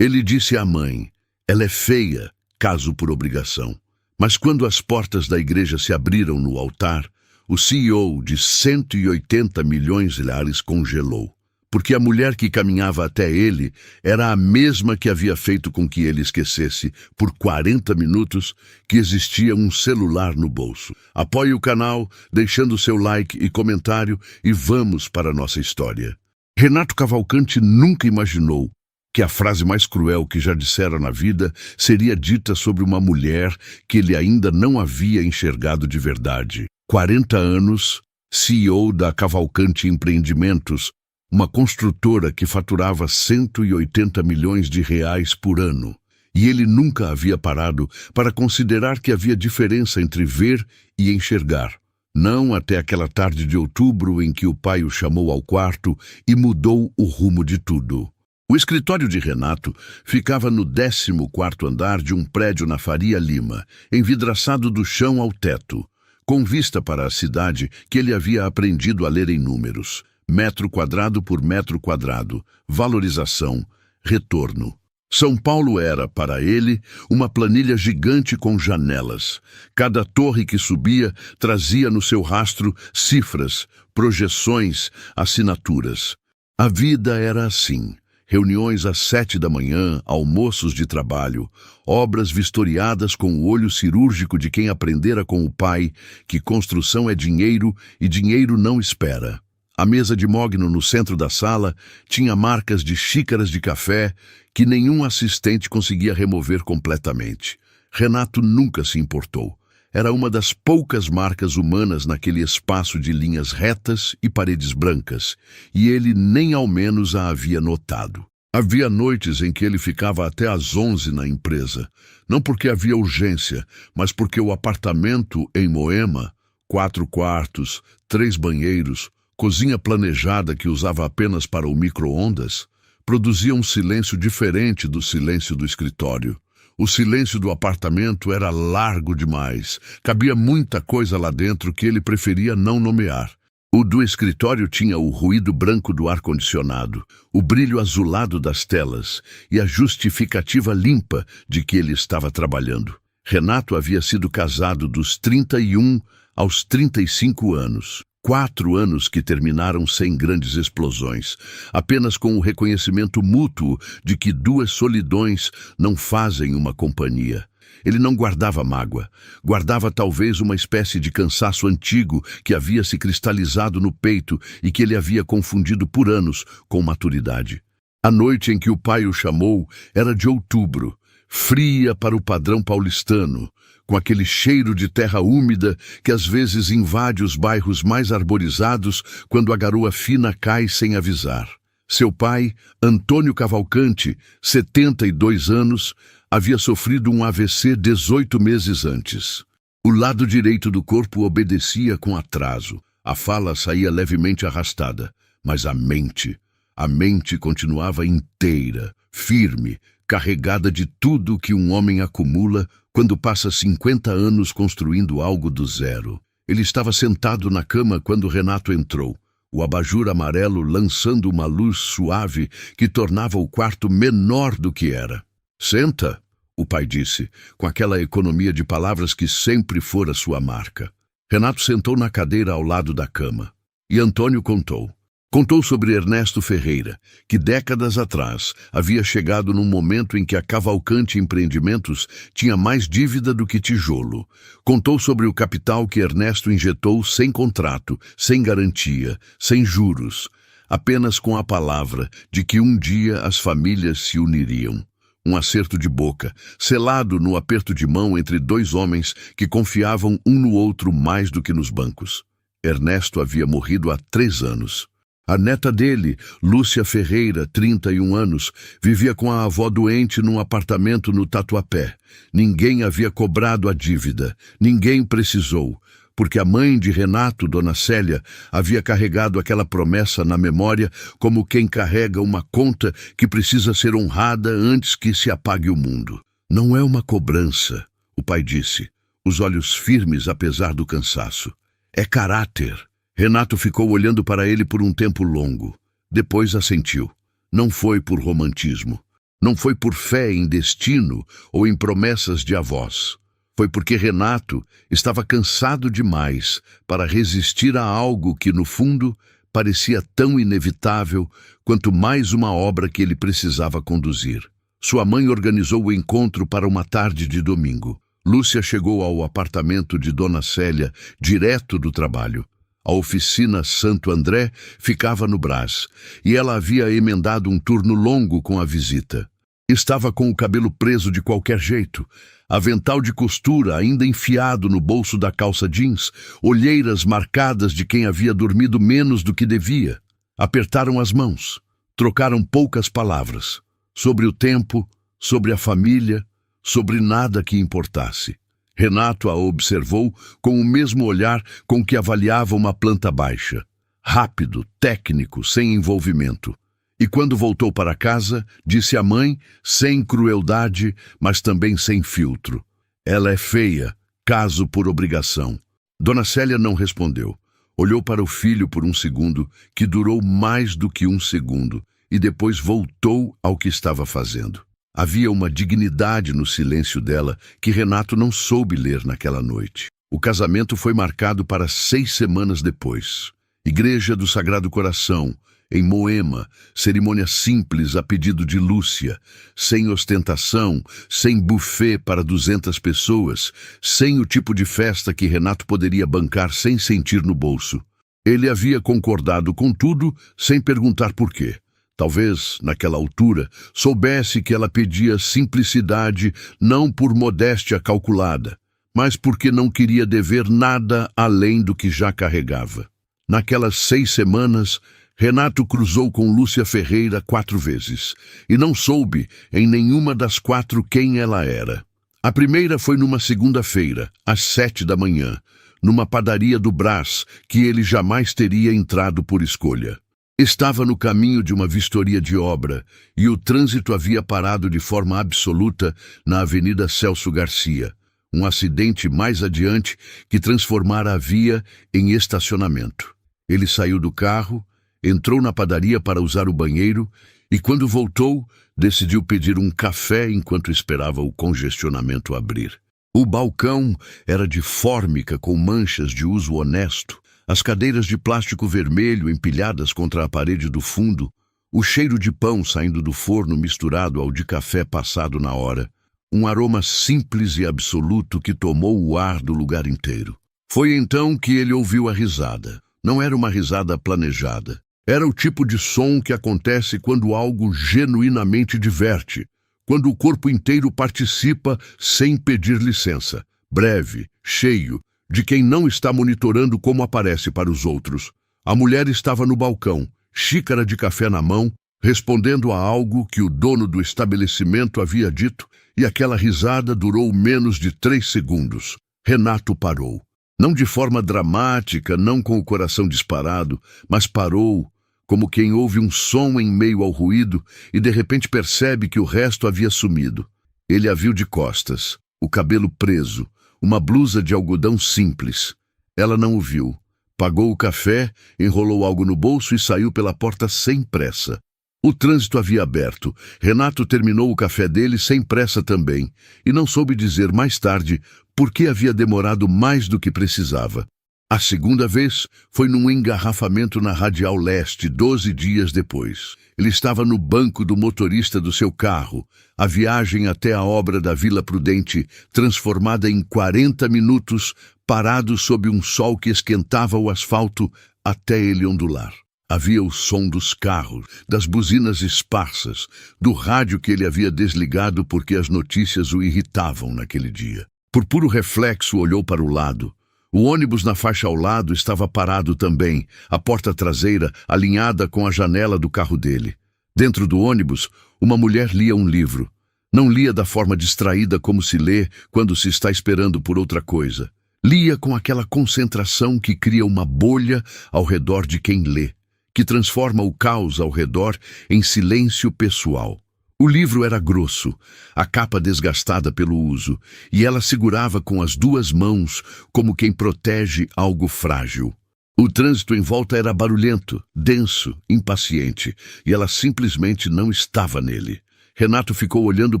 Ele disse à mãe: ela é feia, caso por obrigação. Mas quando as portas da igreja se abriram no altar, o CEO de 180 milhões de reais congelou. Porque a mulher que caminhava até ele era a mesma que havia feito com que ele esquecesse, por 40 minutos, que existia um celular no bolso. Apoie o canal, deixando seu like e comentário, e vamos para a nossa história. Renato Cavalcante nunca imaginou que a frase mais cruel que já dissera na vida seria dita sobre uma mulher que ele ainda não havia enxergado de verdade. 40 anos, CEO da Cavalcante Empreendimentos, uma construtora que faturava 180 milhões de reais por ano. E ele nunca havia parado para considerar que havia diferença entre ver e enxergar. Não até aquela tarde de outubro em que o pai o chamou ao quarto e mudou o rumo de tudo. O escritório de Renato ficava no 14º andar de um prédio na Faria Lima, envidraçado do chão ao teto, com vista para a cidade que ele havia aprendido a ler em números. Metro quadrado por metro quadrado, valorização, retorno. São Paulo era, para ele, uma planilha gigante com janelas. Cada torre que subia trazia no seu rastro cifras, projeções, assinaturas. A vida era assim. Reuniões às 7 da manhã, almoços de trabalho, obras vistoriadas com o olho cirúrgico de quem aprendera com o pai que construção é dinheiro e dinheiro não espera. A mesa de mogno no centro da sala tinha marcas de xícaras de café que nenhum assistente conseguia remover completamente. Renato nunca se importou. Era uma das poucas marcas humanas naquele espaço de linhas retas e paredes brancas, e ele nem ao menos a havia notado. Havia noites em que ele ficava até às 11 na empresa, não porque havia urgência, mas porque o apartamento em Moema, 4 quartos, 3 banheiros, cozinha planejada que usava apenas para o micro-ondas, produzia um silêncio diferente do silêncio do escritório. O silêncio do apartamento era largo demais. Cabia muita coisa lá dentro que ele preferia não nomear. O do escritório tinha o ruído branco do ar-condicionado, o brilho azulado das telas e a justificativa limpa de que ele estava trabalhando. Renato havia sido casado dos 31 aos 35 anos. 4 anos que terminaram sem grandes explosões, apenas com o reconhecimento mútuo de que 2 solidões não fazem uma companhia. Ele não guardava mágoa, guardava talvez uma espécie de cansaço antigo que havia se cristalizado no peito e que ele havia confundido por anos com maturidade. A noite em que o pai o chamou era de outubro, fria para o padrão paulistano, com aquele cheiro de terra úmida que às vezes invade os bairros mais arborizados quando a garoa fina cai sem avisar. Seu pai, Antônio Cavalcante, 72 anos, havia sofrido um AVC 18 meses antes. O lado direito do corpo obedecia com atraso. A fala saía levemente arrastada, mas a mente continuava inteira, firme, carregada de tudo o que um homem acumula quando passa 50 anos construindo algo do zero. Ele estava sentado na cama quando Renato entrou, o abajur amarelo lançando uma luz suave que tornava o quarto menor do que era. "Senta", o pai disse, com aquela economia de palavras que sempre fora sua marca. Renato sentou na cadeira ao lado da cama. E Antônio contou. Contou sobre Ernesto Ferreira, que décadas atrás havia chegado num momento em que a Cavalcante Empreendimentos tinha mais dívida do que tijolo. Contou sobre o capital que Ernesto injetou sem contrato, sem garantia, sem juros, apenas com a palavra de que um dia as famílias se uniriam. Um acerto de boca, selado no aperto de mão entre 2 homens que confiavam um no outro mais do que nos bancos. Ernesto havia morrido há 3 anos. A neta dele, Lúcia Ferreira, 31 anos, vivia com a avó doente num apartamento no Tatuapé. Ninguém havia cobrado a dívida, ninguém precisou, porque a mãe de Renato, Dona Célia, havia carregado aquela promessa na memória como quem carrega uma conta que precisa ser honrada antes que se apague o mundo. "Não é uma cobrança", o pai disse, os olhos firmes apesar do cansaço. "É caráter." Renato ficou olhando para ele por um tempo longo. Depois assentiu. Não foi por romantismo. Não foi por fé em destino ou em promessas de avós. Foi porque Renato estava cansado demais para resistir a algo que, no fundo, parecia tão inevitável quanto mais uma obra que ele precisava conduzir. Sua mãe organizou o encontro para uma tarde de domingo. Lúcia chegou ao apartamento de Dona Célia direto do trabalho. A oficina Santo André ficava no Brás, e ela havia emendado um turno longo com a visita. Estava com o cabelo preso de qualquer jeito, avental de costura ainda enfiado no bolso da calça jeans, olheiras marcadas de quem havia dormido menos do que devia. Apertaram as mãos, trocaram poucas palavras, sobre o tempo, sobre a família, sobre nada que importasse. Renato a observou com o mesmo olhar com que avaliava uma planta baixa. Rápido, técnico, sem envolvimento. E quando voltou para casa, disse à mãe, sem crueldade, mas também sem filtro: ela é feia, caso por obrigação. Dona Célia não respondeu. Olhou para o filho por um segundo, que durou mais do que um segundo, e depois voltou ao que estava fazendo. Havia uma dignidade no silêncio dela que Renato não soube ler naquela noite. O casamento foi marcado para 6 semanas depois. Igreja do Sagrado Coração, em Moema, cerimônia simples a pedido de Lúcia, sem ostentação, sem buffet para 200 pessoas, sem o tipo de festa que Renato poderia bancar sem sentir no bolso. Ele havia concordado com tudo sem perguntar por quê. Talvez, naquela altura, soubesse que ela pedia simplicidade não por modéstia calculada, mas porque não queria dever nada além do que já carregava. Naquelas 6 semanas, Renato cruzou com Lúcia Ferreira 4 vezes, e não soube, em nenhuma das 4, quem ela era. A primeira foi numa segunda-feira, às 7 da manhã, numa padaria do Brás, que ele jamais teria entrado por escolha. Estava no caminho de uma vistoria de obra, e o trânsito havia parado de forma absoluta na Avenida Celso Garcia, um acidente mais adiante que transformara a via em estacionamento. Ele saiu do carro, entrou na padaria para usar o banheiro e, quando voltou, decidiu pedir um café enquanto esperava o congestionamento abrir. O balcão era de fórmica com manchas de uso honesto, as cadeiras de plástico vermelho empilhadas contra a parede do fundo, o cheiro de pão saindo do forno misturado ao de café passado na hora, um aroma simples e absoluto que tomou o ar do lugar inteiro. Foi então que ele ouviu a risada. Não era uma risada planejada. Era o tipo de som que acontece quando algo genuinamente diverte, quando o corpo inteiro participa sem pedir licença. Breve, cheio, de quem não está monitorando como aparece para os outros. A mulher estava no balcão, xícara de café na mão, respondendo a algo que o dono do estabelecimento havia dito, e aquela risada durou menos de 3 segundos. Renato parou. Não de forma dramática, não com o coração disparado, mas parou, como quem ouve um som em meio ao ruído e de repente percebe que o resto havia sumido. Ele a viu de costas, o cabelo preso, uma blusa de algodão simples. Ela não o viu. Pagou o café, enrolou algo no bolso e saiu pela porta sem pressa. O trânsito havia aberto. Renato terminou o café dele sem pressa também, e não soube dizer mais tarde por que havia demorado mais do que precisava. A segunda vez foi num engarrafamento na Radial Leste, 12 dias depois. Ele estava no banco do motorista do seu carro, a viagem até a obra da Vila Prudente, transformada em 40 minutos, parado sob um sol que esquentava o asfalto até ele ondular. Havia o som dos carros, das buzinas esparsas, do rádio que ele havia desligado porque as notícias o irritavam naquele dia. Por puro reflexo, olhou para o lado. O ônibus na faixa ao lado estava parado também, a porta traseira alinhada com a janela do carro dele. Dentro do ônibus, uma mulher lia um livro. Não lia da forma distraída como se lê quando se está esperando por outra coisa. Lia com aquela concentração que cria uma bolha ao redor de quem lê, que transforma o caos ao redor em silêncio pessoal. O livro era grosso, a capa desgastada pelo uso, e ela segurava com as 2 mãos como quem protege algo frágil. O trânsito em volta era barulhento, denso, impaciente, e ela simplesmente não estava nele. Renato ficou olhando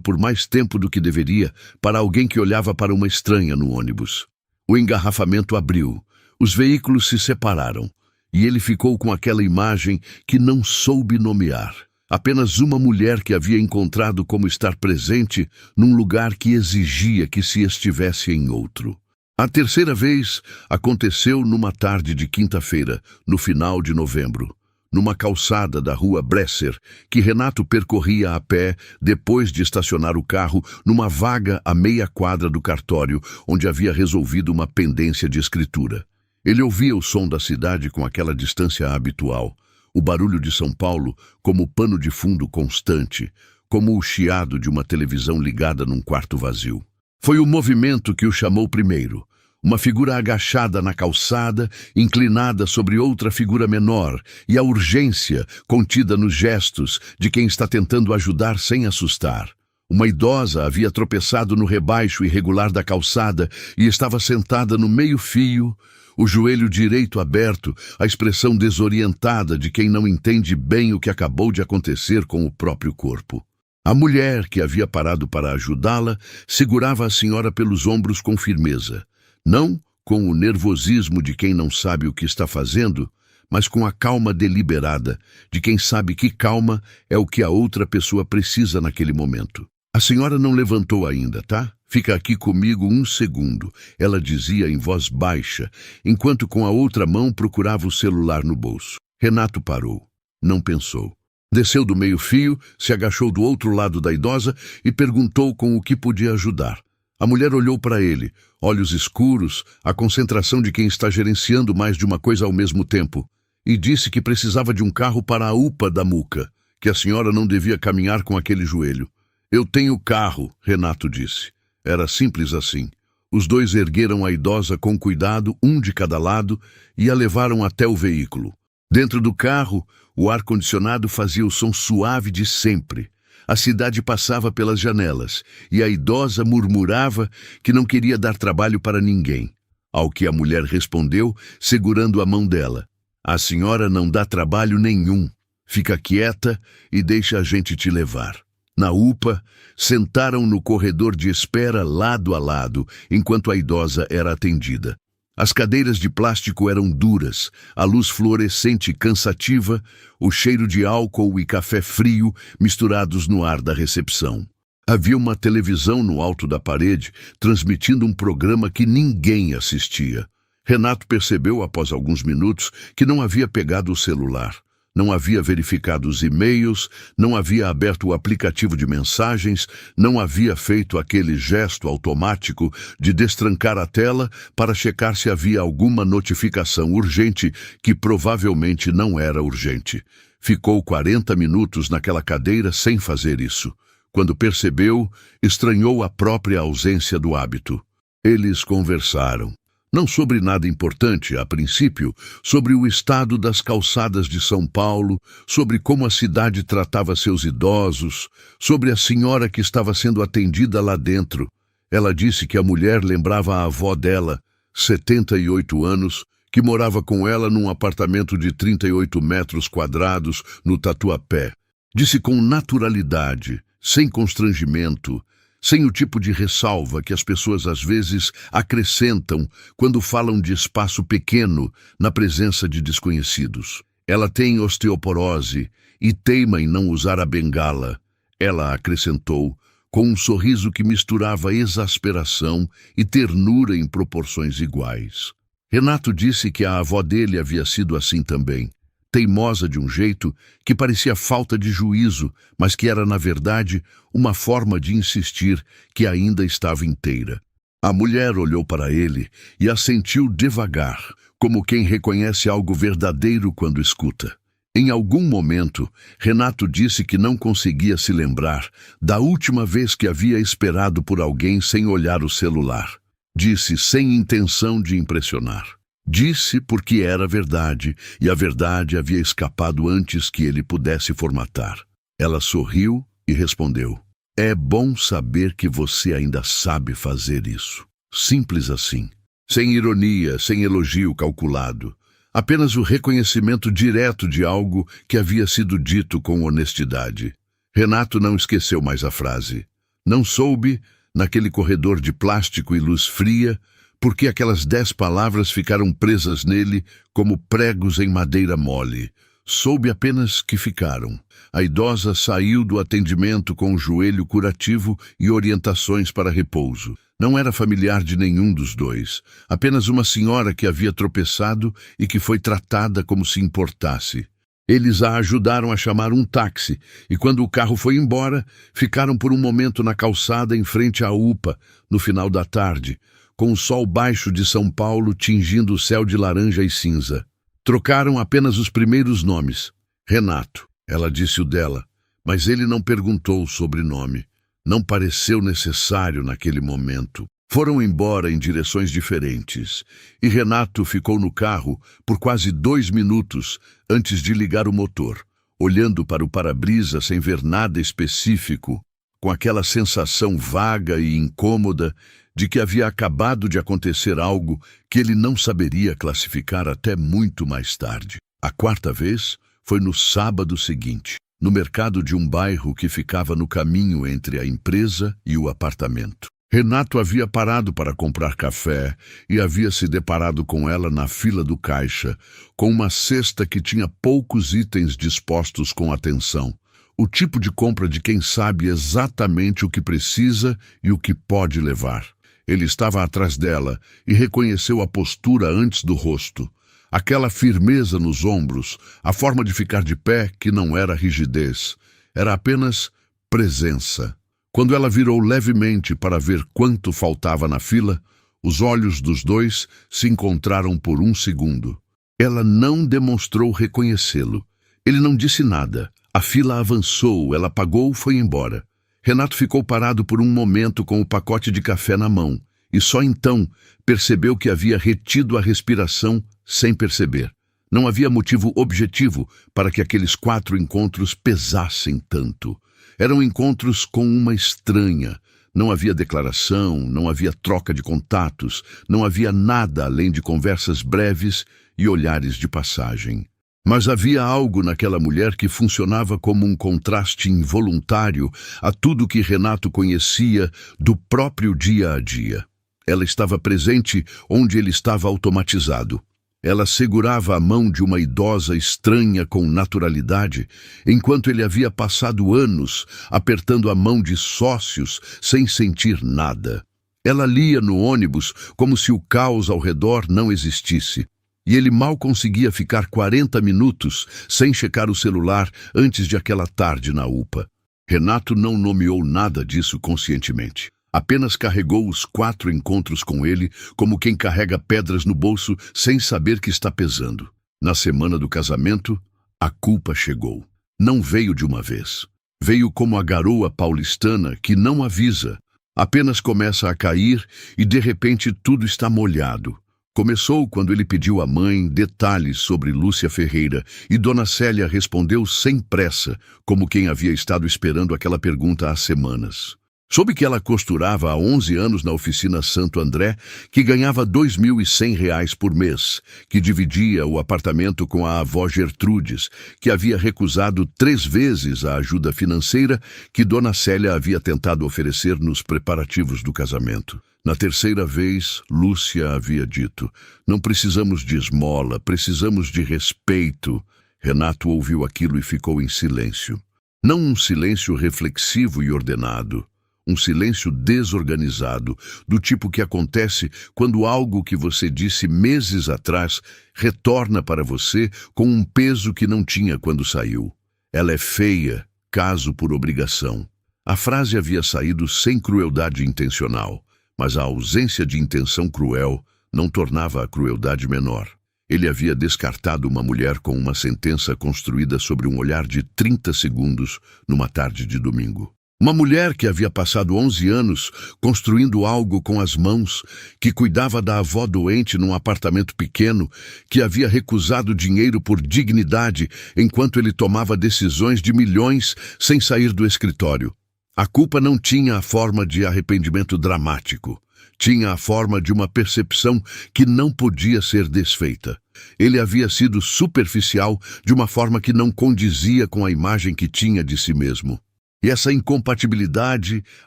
por mais tempo do que deveria para alguém que olhava para uma estranha no ônibus. O engarrafamento abriu, os veículos se separaram, e ele ficou com aquela imagem que não soube nomear. Apenas uma mulher que havia encontrado como estar presente num lugar que exigia que se estivesse em outro. A terceira vez aconteceu numa tarde de quinta-feira, no final de novembro, numa calçada da rua Bresser, que Renato percorria a pé depois de estacionar o carro numa vaga a meia quadra do cartório, onde havia resolvido uma pendência de escritura. Ele ouvia o som da cidade com aquela distância habitual, o barulho de São Paulo como pano de fundo constante, como o chiado de uma televisão ligada num quarto vazio. Foi o movimento que o chamou primeiro. Uma figura agachada na calçada, inclinada sobre outra figura menor, e a urgência contida nos gestos de quem está tentando ajudar sem assustar. Uma idosa havia tropeçado no rebaixo irregular da calçada e estava sentada no meio-fio, o joelho direito aberto, a expressão desorientada de quem não entende bem o que acabou de acontecer com o próprio corpo. A mulher, que havia parado para ajudá-la, segurava a senhora pelos ombros com firmeza. Não com o nervosismo de quem não sabe o que está fazendo, mas com a calma deliberada de quem sabe que calma é o que a outra pessoa precisa naquele momento. A senhora não levantou ainda, tá? Fica aqui comigo um segundo, ela dizia em voz baixa, enquanto com a outra mão procurava o celular no bolso. Renato parou. Não pensou. Desceu do meio-fio, se agachou do outro lado da idosa e perguntou com o que podia ajudar. A mulher olhou para ele, olhos escuros, a concentração de quem está gerenciando mais de uma coisa ao mesmo tempo, e disse que precisava de um carro para a UPA da Muca, que a senhora não devia caminhar com aquele joelho. Eu tenho carro, Renato disse. Era simples assim. Os dois ergueram a idosa com cuidado, um de cada lado, e a levaram até o veículo. Dentro do carro, o ar-condicionado fazia o som suave de sempre. A cidade passava pelas janelas, e a idosa murmurava que não queria dar trabalho para ninguém. Ao que a mulher respondeu, segurando a mão dela. A senhora não dá trabalho nenhum. Fica quieta e deixa a gente te levar. Na UPA, sentaram no corredor de espera lado a lado, enquanto a idosa era atendida. As cadeiras de plástico eram duras, a luz fluorescente cansativa, o cheiro de álcool e café frio misturados no ar da recepção. Havia uma televisão no alto da parede, transmitindo um programa que ninguém assistia. Renato percebeu, após alguns minutos, que não havia pegado o celular. Não havia verificado os e-mails, não havia aberto o aplicativo de mensagens, não havia feito aquele gesto automático de destrancar a tela para checar se havia alguma notificação urgente que provavelmente não era urgente. Ficou 40 minutos naquela cadeira sem fazer isso. Quando percebeu, estranhou a própria ausência do hábito. Eles conversaram. Não sobre nada importante, a princípio, sobre o estado das calçadas de São Paulo, sobre como a cidade tratava seus idosos, sobre a senhora que estava sendo atendida lá dentro. Ela disse que a mulher lembrava a avó dela, 78 anos, que morava com ela num apartamento de 38 metros quadrados no Tatuapé. Disse com naturalidade, sem constrangimento, sem o tipo de ressalva que as pessoas às vezes acrescentam quando falam de espaço pequeno na presença de desconhecidos. Ela tem osteoporose e teima em não usar a bengala. Ela acrescentou, com um sorriso que misturava exasperação e ternura em proporções iguais. Renato disse que a avó dele havia sido assim também. Teimosa de um jeito que parecia falta de juízo, mas que era, na verdade, uma forma de insistir que ainda estava inteira. A mulher olhou para ele e assentiu devagar, como quem reconhece algo verdadeiro quando escuta. Em algum momento, Renato disse que não conseguia se lembrar da última vez que havia esperado por alguém sem olhar o celular. Disse sem intenção de impressionar. Disse porque era verdade, e a verdade havia escapado antes que ele pudesse formatar. Ela sorriu e respondeu: "É bom saber que você ainda sabe fazer isso." Simples assim. Sem ironia, sem elogio calculado. Apenas o reconhecimento direto de algo que havia sido dito com honestidade. Renato não esqueceu mais a frase. Não soube, naquele corredor de plástico e luz fria, porque aquelas 10 palavras ficaram presas nele como pregos em madeira mole. Soube apenas que ficaram. A idosa saiu do atendimento com o joelho curativo e orientações para repouso. Não era familiar de nenhum dos dois, apenas uma senhora que havia tropeçado e que foi tratada como se importasse. Eles a ajudaram a chamar um táxi, e quando o carro foi embora, ficaram por um momento na calçada em frente à UPA, no final da tarde, com o sol baixo de São Paulo tingindo o céu de laranja e cinza. Trocaram apenas os primeiros nomes. Renato, ela disse o dela, mas ele não perguntou o sobrenome. Não pareceu necessário naquele momento. Foram embora em direções diferentes, e Renato ficou no carro por quase 2 minutos antes de ligar o motor, olhando para o para-brisa sem ver nada específico, com aquela sensação vaga e incômoda de que havia acabado de acontecer algo que ele não saberia classificar até muito mais tarde. A 4ª vez foi no sábado seguinte, no mercado de um bairro que ficava no caminho entre a empresa e o apartamento. Renato havia parado para comprar café e havia se deparado com ela na fila do caixa, com uma cesta que tinha poucos itens dispostos com atenção. O tipo de compra de quem sabe exatamente o que precisa e o que pode levar. Ele estava atrás dela e reconheceu a postura antes do rosto. Aquela firmeza nos ombros, a forma de ficar de pé que não era rigidez, era apenas presença. Quando ela virou levemente para ver quanto faltava na fila, os olhos dos dois se encontraram por um segundo. Ela não demonstrou reconhecê-lo. Ele não disse nada. A fila avançou, ela pagou e foi embora. Renato ficou parado por um momento com o pacote de café na mão, e só então percebeu que havia retido a respiração sem perceber. Não havia motivo objetivo para que aqueles 4 encontros pesassem tanto. Eram encontros com uma estranha. Não havia declaração, não havia troca de contatos, não havia nada além de conversas breves e olhares de passagem. Mas havia algo naquela mulher que funcionava como um contraste involuntário a tudo que Renato conhecia do próprio dia a dia. Ela estava presente onde ele estava automatizado. Ela segurava a mão de uma idosa estranha com naturalidade, enquanto ele havia passado anos apertando a mão de sócios sem sentir nada. Ela lia no ônibus como se o caos ao redor não existisse, e ele mal conseguia ficar 40 minutos sem checar o celular antes de aquela tarde na UPA. Renato não nomeou nada disso conscientemente. Apenas carregou os 4 encontros com ele como quem carrega pedras no bolso sem saber que está pesando. Na semana do casamento, a culpa chegou. Não veio de uma vez. Veio como a garoa paulistana que não avisa. Apenas começa a cair e de repente tudo está molhado. Começou quando ele pediu à mãe detalhes sobre Lúcia Ferreira e Dona Célia respondeu sem pressa, como quem havia estado esperando aquela pergunta há semanas. Soube que ela costurava há 11 anos na oficina Santo André, que ganhava R$ 2.100 por mês, que dividia o apartamento com a avó Gertrudes, que havia recusado 3 vezes a ajuda financeira que Dona Célia havia tentado oferecer nos preparativos do casamento. Na 3ª vez, Lúcia havia dito: "Não precisamos de esmola, precisamos de respeito." Renato ouviu aquilo e ficou em silêncio. Não um silêncio reflexivo e ordenado. Um silêncio desorganizado, do tipo que acontece quando algo que você disse meses atrás retorna para você com um peso que não tinha quando saiu. Ela é feia, caso por obrigação. A frase havia saído sem crueldade intencional, mas a ausência de intenção cruel não tornava a crueldade menor. Ele havia descartado uma mulher com uma sentença construída sobre um olhar de 30 segundos numa tarde de domingo. Uma mulher que havia passado 11 anos construindo algo com as mãos, que cuidava da avó doente num apartamento pequeno, que havia recusado dinheiro por dignidade enquanto ele tomava decisões de milhões sem sair do escritório. A culpa não tinha a forma de arrependimento dramático. Tinha a forma de uma percepção que não podia ser desfeita. Ele havia sido superficial de uma forma que não condizia com a imagem que tinha de si mesmo. E essa incompatibilidade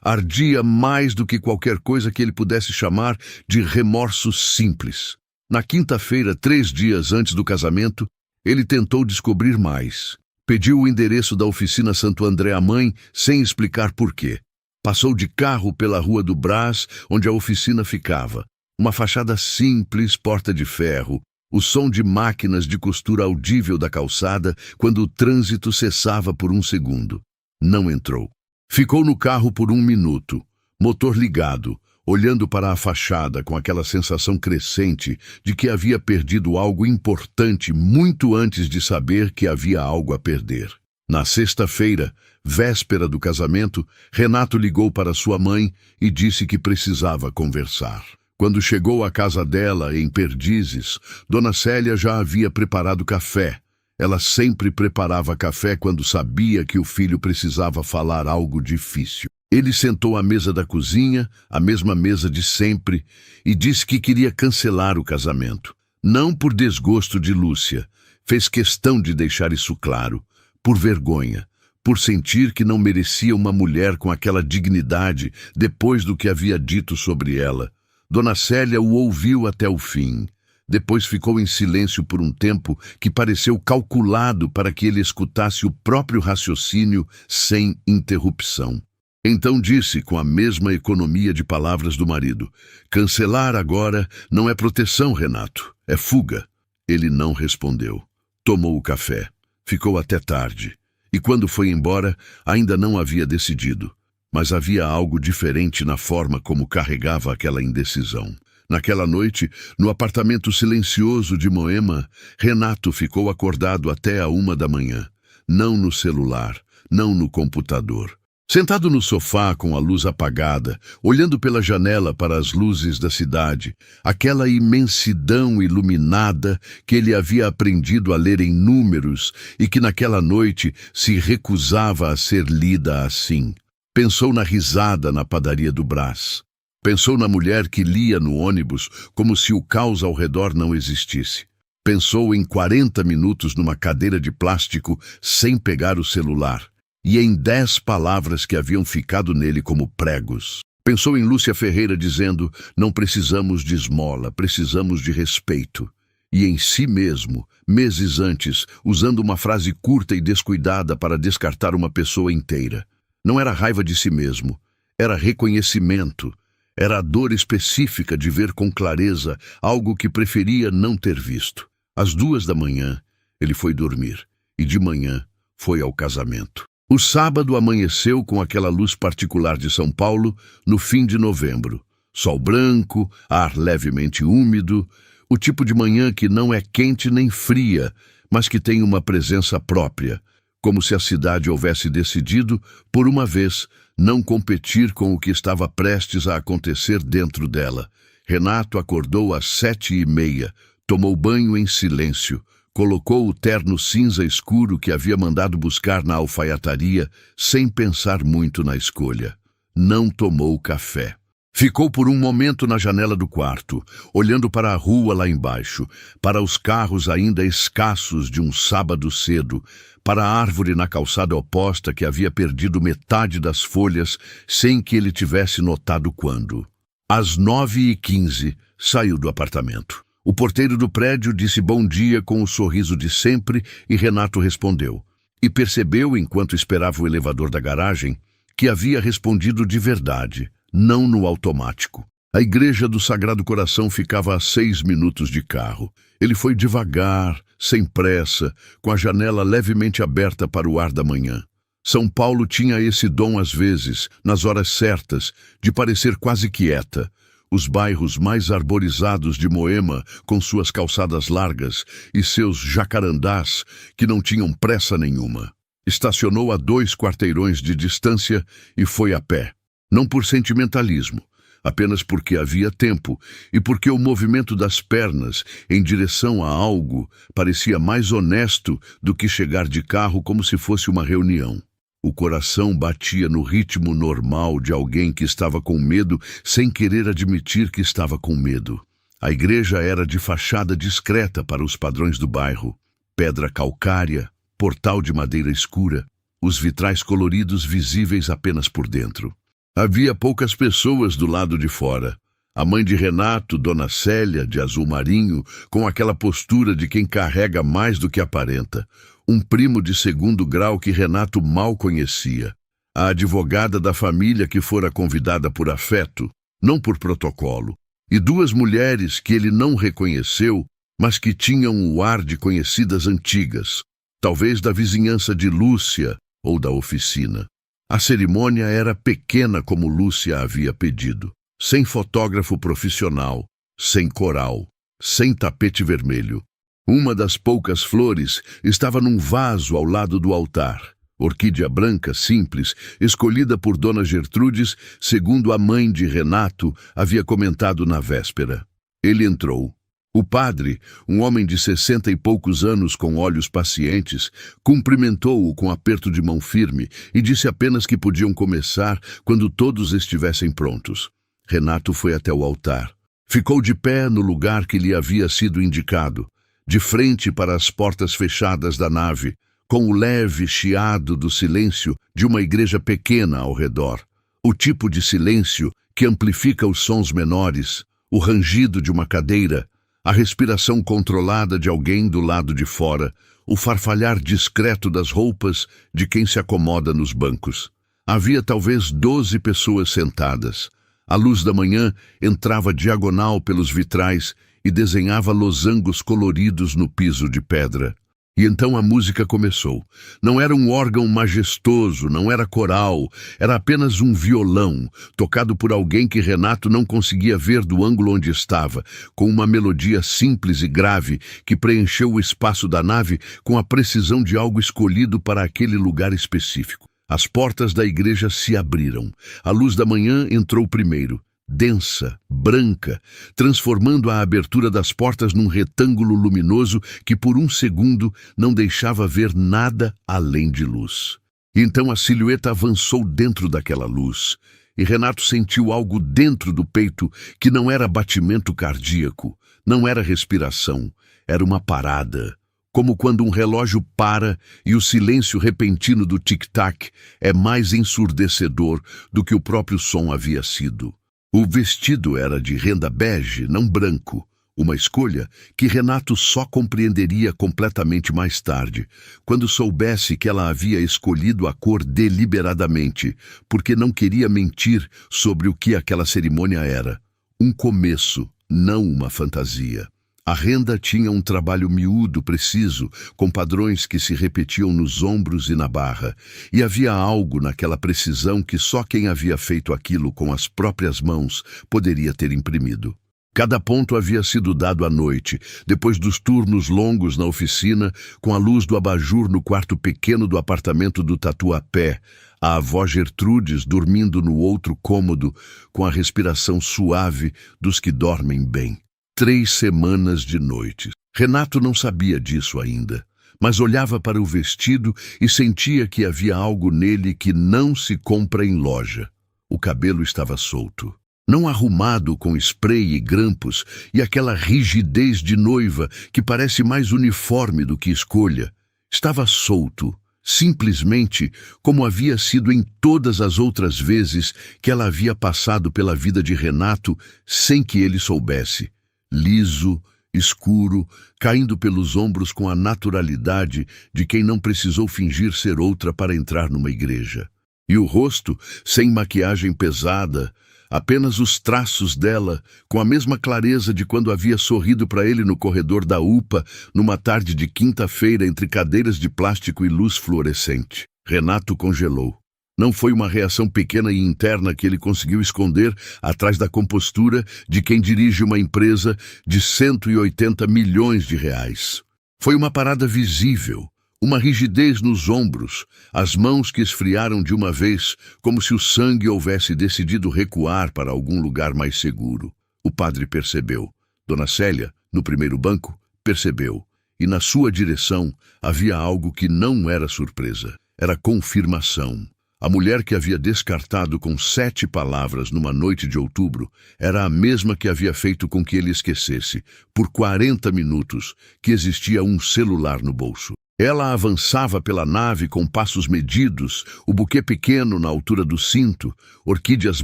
ardia mais do que qualquer coisa que ele pudesse chamar de remorso simples. Na quinta-feira, 3 dias antes do casamento, ele tentou descobrir mais. Pediu o endereço da oficina Santo André à mãe, sem explicar porquê. Passou de carro pela Rua do Brás, onde a oficina ficava. Uma fachada simples, porta de ferro, o som de máquinas de costura audível da calçada quando o trânsito cessava por um segundo. Não entrou. Ficou no carro por 1 minuto, motor ligado, olhando para a fachada com aquela sensação crescente de que havia perdido algo importante muito antes de saber que havia algo a perder. Na sexta-feira, véspera do casamento, Renato ligou para sua mãe e disse que precisava conversar. Quando chegou à casa dela, em Perdizes, Dona Célia já havia preparado café. Ela sempre preparava café quando sabia que o filho precisava falar algo difícil. Ele sentou à mesa da cozinha, a mesma mesa de sempre, e disse que queria cancelar o casamento. Não por desgosto de Lúcia, fez questão de deixar isso claro, por vergonha, por sentir que não merecia uma mulher com aquela dignidade depois do que havia dito sobre ela. Dona Célia o ouviu até o fim. Depois ficou em silêncio por um tempo que pareceu calculado para que ele escutasse o próprio raciocínio sem interrupção. Então disse, com a mesma economia de palavras do marido: "Cancelar agora não é proteção, Renato, é fuga." Ele não respondeu. Tomou o café. Ficou até tarde. E quando foi embora, ainda não havia decidido. Mas havia algo diferente na forma como carregava aquela indecisão. Naquela noite, no apartamento silencioso de Moema, Renato ficou acordado até a 1 da manhã. Não no celular, não no computador. Sentado no sofá com a luz apagada, olhando pela janela para as luzes da cidade, aquela imensidão iluminada que ele havia aprendido a ler em números e que naquela noite se recusava a ser lida assim. Pensou na risada na padaria do Brás. Pensou na mulher que lia no ônibus como se o caos ao redor não existisse. Pensou em 40 minutos numa cadeira de plástico sem pegar o celular. E em 10 palavras que haviam ficado nele como pregos. Pensou em Lúcia Ferreira dizendo: "Não precisamos de esmola, precisamos de respeito." E em si mesmo, meses antes, usando uma frase curta e descuidada para descartar uma pessoa inteira. Não era raiva de si mesmo, era reconhecimento. Era a dor específica de ver com clareza algo que preferia não ter visto. Às 2 da manhã, ele foi dormir, e de manhã foi ao casamento. O sábado amanheceu com aquela luz particular de São Paulo no fim de novembro. Sol branco, ar levemente úmido, o tipo de manhã que não é quente nem fria, mas que tem uma presença própria, como se a cidade houvesse decidido, por uma vez, não competir com o que estava prestes a acontecer dentro dela. Renato acordou às 7h30, tomou banho em silêncio, colocou o terno cinza escuro que havia mandado buscar na alfaiataria, sem pensar muito na escolha. Não tomou café. Ficou por um momento na janela do quarto, olhando para a rua lá embaixo, para os carros ainda escassos de um sábado cedo, para a árvore na calçada oposta que havia perdido metade das folhas sem que ele tivesse notado quando. Às 9h15, saiu do apartamento. O porteiro do prédio disse bom dia com o sorriso de sempre e Renato respondeu. E percebeu, enquanto esperava o elevador da garagem, que havia respondido de verdade, não no automático. A igreja do Sagrado Coração ficava a 6 minutos de carro. Ele foi devagar, sem pressa, com a janela levemente aberta para o ar da manhã. São Paulo tinha esse dom às vezes, nas horas certas, de parecer quase quieta. Os bairros mais arborizados de Moema, com suas calçadas largas e seus jacarandás, que não tinham pressa nenhuma. Estacionou a 2 quarteirões de distância e foi a pé. Não por sentimentalismo, apenas porque havia tempo e porque o movimento das pernas em direção a algo parecia mais honesto do que chegar de carro como se fosse uma reunião. O coração batia no ritmo normal de alguém que estava com medo sem querer admitir que estava com medo. A igreja era de fachada discreta para os padrões do bairro. Pedra calcária, portal de madeira escura. os vitrais coloridos visíveis apenas por dentro. Havia poucas pessoas do lado de fora. A mãe de Renato, Dona Célia, de azul marinho, com aquela postura de quem carrega mais do que aparenta. Um primo de segundo grau que Renato mal conhecia. A advogada da família que fora convidada por afeto, não por protocolo. E duas mulheres que ele não reconheceu, mas que tinham o ar de conhecidas antigas. Talvez da vizinhança de Lúcia ou da oficina. A cerimônia era pequena como Lúcia havia pedido. Sem fotógrafo profissional, sem coral, sem tapete vermelho. Uma das poucas flores estava num vaso ao lado do altar. Orquídea branca, simples, escolhida por Dona Gertrudes, segundo a mãe de Renato havia comentado na véspera. Ele entrou. O padre, um homem de 60 e poucos anos com olhos pacientes, cumprimentou-o com aperto de mão firme e disse apenas que podiam começar quando todos estivessem prontos. Renato foi até o altar. Ficou de pé no lugar que lhe havia sido indicado, de frente para as portas fechadas da nave, com o leve chiado do silêncio de uma igreja pequena ao redor. O tipo de silêncio que amplifica os sons menores, o rangido de uma cadeira, a respiração controlada de alguém do lado de fora, o farfalhar discreto das roupas de quem se acomoda nos bancos. Havia talvez 12 pessoas sentadas. A luz da manhã entrava diagonal pelos vitrais e desenhava losangos coloridos no piso de pedra. E então a música começou. Não era um órgão majestoso, não era coral, era apenas um violão, tocado por alguém que Renato não conseguia ver do ângulo onde estava, com uma melodia simples e grave que preencheu o espaço da nave com a precisão de algo escolhido para aquele lugar específico. As portas da igreja se abriram. A luz da manhã entrou primeiro, densa, branca, transformando a abertura das portas num retângulo luminoso que por um segundo não deixava ver nada além de luz. Então a silhueta avançou dentro daquela luz, e Renato sentiu algo dentro do peito que não era batimento cardíaco, não era respiração, era uma parada. Como quando um relógio para e o silêncio repentino do tic-tac é mais ensurdecedor do que o próprio som havia sido. O vestido era de renda bege, não branco, uma escolha que Renato só compreenderia completamente mais tarde, quando soubesse que ela havia escolhido a cor deliberadamente, porque não queria mentir sobre o que aquela cerimônia era. Um começo, não uma fantasia. A renda tinha um trabalho miúdo, preciso, com padrões que se repetiam nos ombros e na barra, e havia algo naquela precisão que só quem havia feito aquilo com as próprias mãos poderia ter imprimido. Cada ponto havia sido dado à noite, depois dos turnos longos na oficina, com a luz do abajur no quarto pequeno do apartamento do Tatuapé, a avó Gertrudes dormindo no outro cômodo, com a respiração suave dos que dormem bem. 3 semanas de noites. Renato não sabia disso ainda, mas olhava para o vestido e sentia que havia algo nele que não se compra em loja. O cabelo estava solto, não arrumado com spray e grampos e aquela rigidez de noiva que parece mais uniforme do que escolha. Estava solto, simplesmente como havia sido em todas as outras vezes que ela havia passado pela vida de Renato sem que ele soubesse. Liso, escuro, caindo pelos ombros com a naturalidade de quem não precisou fingir ser outra para entrar numa igreja. E o rosto, sem maquiagem pesada, apenas os traços dela, com a mesma clareza de quando havia sorrido para ele no corredor da UPA, numa tarde de quinta-feira entre cadeiras de plástico e luz fluorescente. Renato congelou. Não foi uma reação pequena e interna que ele conseguiu esconder atrás da compostura de quem dirige uma empresa de 180 milhões de reais. Foi uma parada visível, uma rigidez nos ombros, as mãos que esfriaram de uma vez, como se o sangue houvesse decidido recuar para algum lugar mais seguro. O padre percebeu. Dona Célia, no primeiro banco, percebeu. E na sua direção havia algo que não era surpresa. Era confirmação. A mulher que havia descartado com 7 palavras numa noite de outubro era a mesma que havia feito com que ele esquecesse, por 40 minutos, que existia um celular no bolso. Ela avançava pela nave com passos medidos, o buquê pequeno na altura do cinto, orquídeas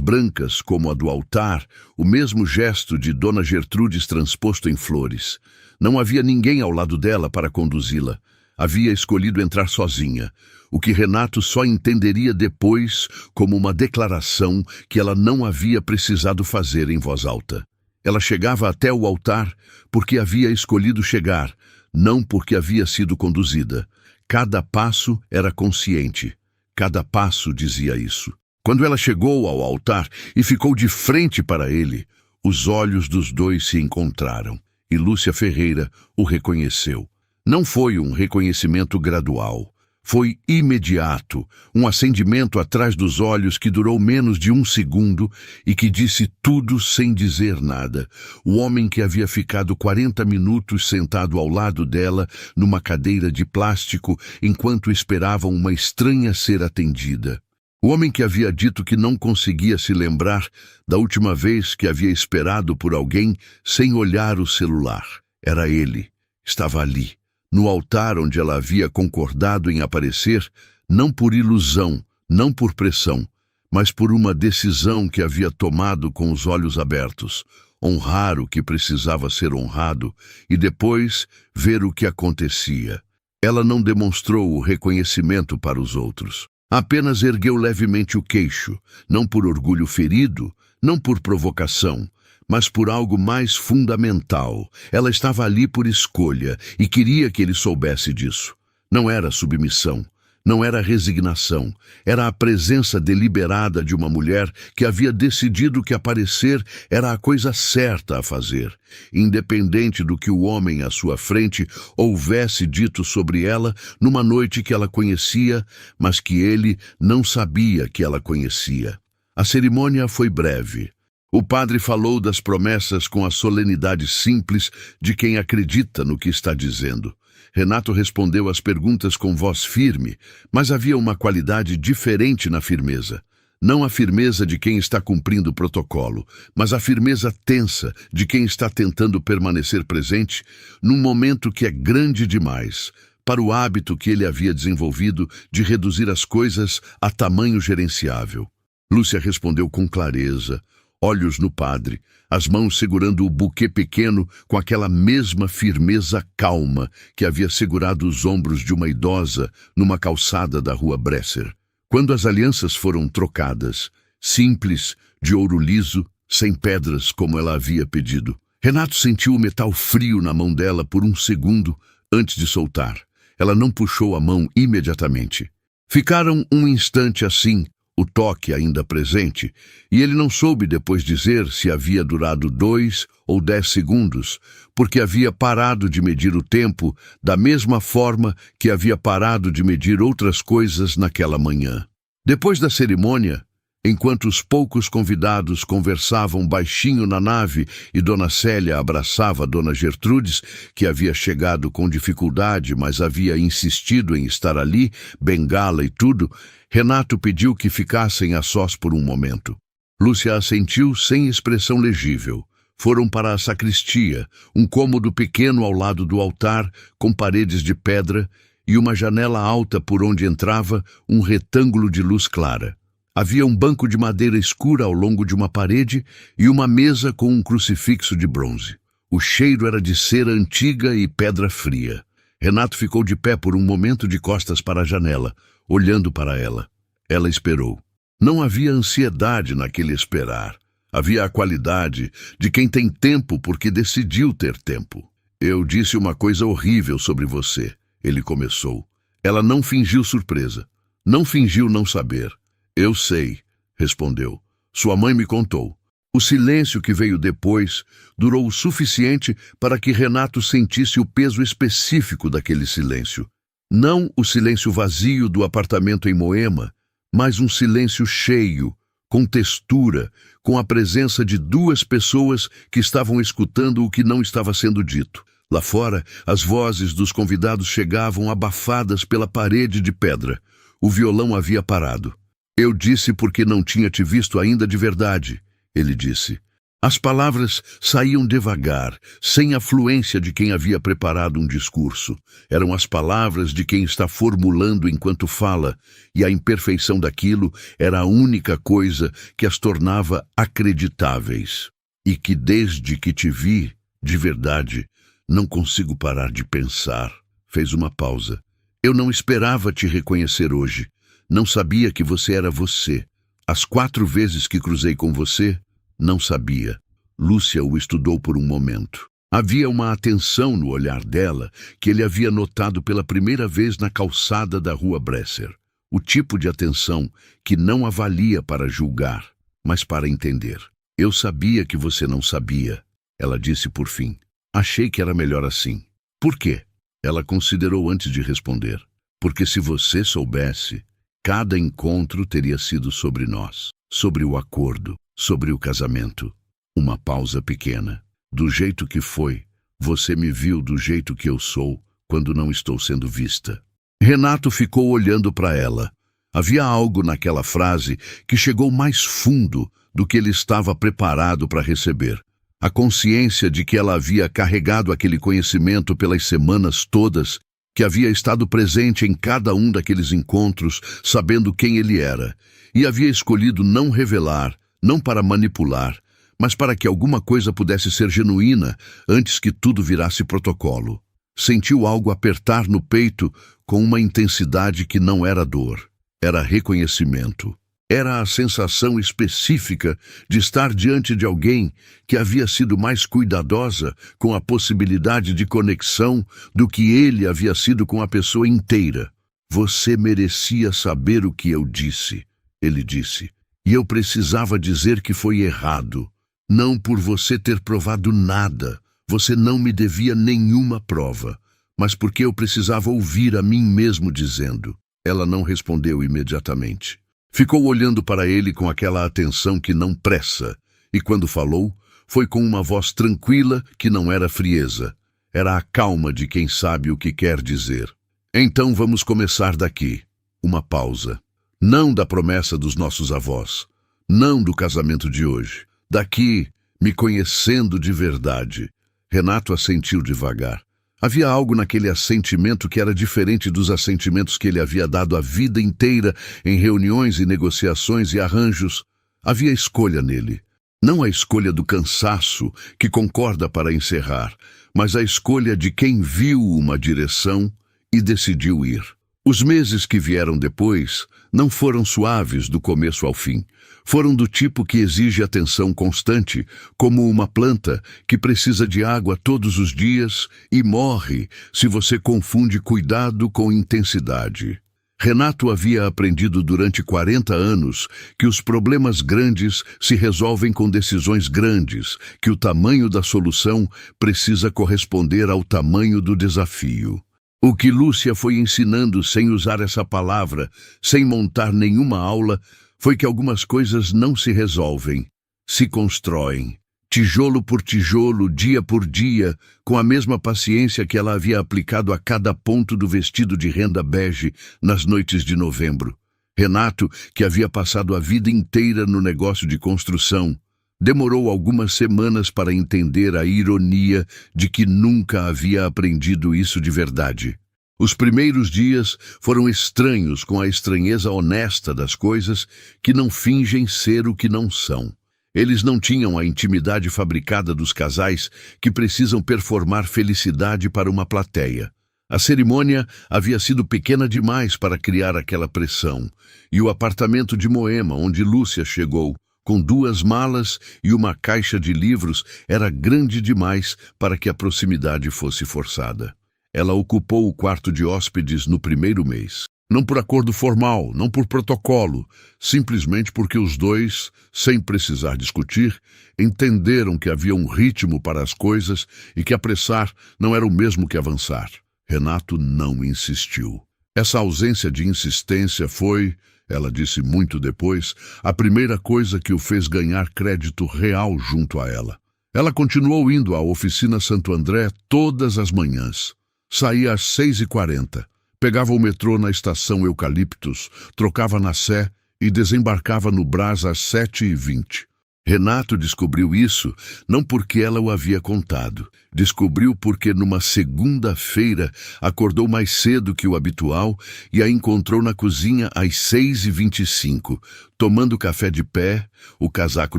brancas como a do altar, o mesmo gesto de Dona Gertrudes transposto em flores. Não havia ninguém ao lado dela para conduzi-la. Havia escolhido entrar sozinha, o que Renato só entenderia depois como uma declaração que ela não havia precisado fazer em voz alta. Ela chegava até o altar porque havia escolhido chegar, não porque havia sido conduzida. Cada passo era consciente. Cada passo dizia isso. Quando ela chegou ao altar e ficou de frente para ele, os olhos dos dois se encontraram e Lúcia Ferreira o reconheceu. Não foi um reconhecimento gradual. Foi imediato, um acendimento atrás dos olhos que durou menos de 1 segundo e que disse tudo sem dizer nada. O homem que havia ficado 40 minutos sentado ao lado dela numa cadeira de plástico enquanto esperavam uma estranha ser atendida. O homem que havia dito que não conseguia se lembrar da última vez que havia esperado por alguém sem olhar o celular. Era ele. Estava ali, no altar onde ela havia concordado em aparecer, não por ilusão, não por pressão, mas por uma decisão que havia tomado com os olhos abertos, honrar o que precisava ser honrado e depois ver o que acontecia. Ela não demonstrou o reconhecimento para os outros. Apenas ergueu levemente o queixo, não por orgulho ferido, não por provocação, mas por algo mais fundamental. Ela estava ali por escolha e queria que ele soubesse disso. Não era submissão, não era resignação, era a presença deliberada de uma mulher que havia decidido que aparecer era a coisa certa a fazer, independente do que o homem à sua frente houvesse dito sobre ela numa noite que ela conhecia, mas que ele não sabia que ela conhecia. A cerimônia foi breve. O padre falou das promessas com a solenidade simples de quem acredita no que está dizendo. Renato respondeu às perguntas com voz firme, mas havia uma qualidade diferente na firmeza. Não a firmeza de quem está cumprindo o protocolo, mas a firmeza tensa de quem está tentando permanecer presente num momento que é grande demais para o hábito que ele havia desenvolvido de reduzir as coisas a tamanho gerenciável. Lúcia respondeu com clareza, olhos no padre, as mãos segurando o buquê pequeno com aquela mesma firmeza calma que havia segurado os ombros de uma idosa numa calçada da rua Bresser. Quando as alianças foram trocadas, simples, de ouro liso, sem pedras como ela havia pedido, Renato sentiu o metal frio na mão dela por 1 segundo antes de soltar. Ela não puxou a mão imediatamente. Ficaram um instante assim, o toque ainda presente, e ele não soube depois dizer se havia durado 2 ou 10 segundos, porque havia parado de medir o tempo da mesma forma que havia parado de medir outras coisas naquela manhã. Depois da cerimônia, enquanto os poucos convidados conversavam baixinho na nave e Dona Célia abraçava Dona Gertrudes, que havia chegado com dificuldade, mas havia insistido em estar ali, bengala e tudo, Renato pediu que ficassem a sós por um momento. Lúcia assentiu sem expressão legível. Foram para a sacristia, um cômodo pequeno ao lado do altar, com paredes de pedra e uma janela alta por onde entrava um retângulo de luz clara. Havia um banco de madeira escura ao longo de uma parede e uma mesa com um crucifixo de bronze. O cheiro era de cera antiga e pedra fria. Renato ficou de pé por um momento de costas para a janela, olhando para ela. Ela esperou. Não havia ansiedade naquele esperar. Havia a qualidade de quem tem tempo porque decidiu ter tempo. Eu disse uma coisa horrível sobre você, ele começou. Ela não fingiu surpresa. Não fingiu não saber. Eu sei, respondeu. Sua mãe me contou. O silêncio que veio depois durou o suficiente para que Renato sentisse o peso específico daquele silêncio. Não o silêncio vazio do apartamento em Moema, mas um silêncio cheio, com textura, com a presença de 2 pessoas que estavam escutando o que não estava sendo dito. Lá fora, as vozes dos convidados chegavam abafadas pela parede de pedra. O violão havia parado. Eu disse porque não tinha te visto ainda de verdade, ele disse. As palavras saíam devagar, sem a fluência de quem havia preparado um discurso. Eram as palavras de quem está formulando enquanto fala, e a imperfeição daquilo era a única coisa que as tornava acreditáveis. E que desde que te vi, de verdade, não consigo parar de pensar. Fez uma pausa. Eu não esperava te reconhecer hoje. Não sabia que você era você. As 4 vezes que cruzei com você, não sabia. Lúcia o estudou por um momento. Havia uma atenção no olhar dela que ele havia notado pela primeira vez na calçada da rua Bresser. O tipo de atenção que não avalia para julgar, mas para entender. Eu sabia que você não sabia, ela disse por fim. Achei que era melhor assim. Por quê? Ela considerou antes de responder. Porque se você soubesse, cada encontro teria sido sobre nós, sobre o acordo, sobre o casamento. Uma pausa pequena. Do jeito que foi, você me viu do jeito que eu sou, quando não estou sendo vista. Renato ficou olhando para ela. Havia algo naquela frase que chegou mais fundo do que ele estava preparado para receber. A consciência de que ela havia carregado aquele conhecimento pelas semanas todas, que havia estado presente em cada um daqueles encontros, sabendo quem ele era, e havia escolhido não revelar, não para manipular, mas para que alguma coisa pudesse ser genuína antes que tudo virasse protocolo. Sentiu algo apertar no peito com uma intensidade que não era dor, era reconhecimento. Era a sensação específica de estar diante de alguém que havia sido mais cuidadosa com a possibilidade de conexão do que ele havia sido com a pessoa inteira. Você merecia saber o que eu disse, ele disse, e eu precisava dizer que foi errado. Não por você ter provado nada, você não me devia nenhuma prova, mas porque eu precisava ouvir a mim mesmo dizendo. Ela não respondeu imediatamente. Ficou olhando para ele com aquela atenção que não pressa, e quando falou, foi com uma voz tranquila que não era frieza. Era a calma de quem sabe o que quer dizer. Então vamos começar daqui. Uma pausa. Não da promessa dos nossos avós, não do casamento de hoje. Daqui, me conhecendo de verdade. Renato assentiu devagar. Havia algo naquele assentimento que era diferente dos assentimentos que ele havia dado a vida inteira em reuniões e negociações e arranjos. Havia escolha nele. Não a escolha do cansaço, que concorda para encerrar, mas a escolha de quem viu uma direção e decidiu ir. Os meses que vieram depois não foram suaves do começo ao fim. Foram do tipo que exige atenção constante, como uma planta que precisa de água todos os dias e morre se você confunde cuidado com intensidade. Renato havia aprendido durante 40 anos que os problemas grandes se resolvem com decisões grandes, que o tamanho da solução precisa corresponder ao tamanho do desafio. O que Lúcia foi ensinando sem usar essa palavra, sem montar nenhuma aula, foi que algumas coisas não se resolvem, se constroem, tijolo por tijolo, dia por dia, com a mesma paciência que ela havia aplicado a cada ponto do vestido de renda bege nas noites de novembro. Renato, que havia passado a vida inteira no negócio de construção, demorou algumas semanas para entender a ironia de que nunca havia aprendido isso de verdade. Os primeiros dias foram estranhos com a estranheza honesta das coisas que não fingem ser o que não são. Eles não tinham a intimidade fabricada dos casais que precisam performar felicidade para uma plateia. A cerimônia havia sido pequena demais para criar aquela pressão, e o apartamento de Moema, onde Lúcia chegou, com 2 malas e uma caixa de livros, era grande demais para que a proximidade fosse forçada. Ela ocupou o quarto de hóspedes no primeiro mês. Não por acordo formal, não por protocolo, simplesmente porque os dois, sem precisar discutir, entenderam que havia um ritmo para as coisas e que apressar não era o mesmo que avançar. Renato não insistiu. Essa ausência de insistência foi, ela disse muito depois, a primeira coisa que o fez ganhar crédito real junto a ela. Ela continuou indo à oficina Santo André todas as manhãs. Saía às 6h40, pegava o metrô na estação Eucaliptus, trocava na Sé e desembarcava no Brás às 7h20. Renato descobriu isso não porque ela o havia contado. Descobriu porque numa segunda-feira acordou mais cedo que o habitual e a encontrou na cozinha às 6h25, tomando café de pé, o casaco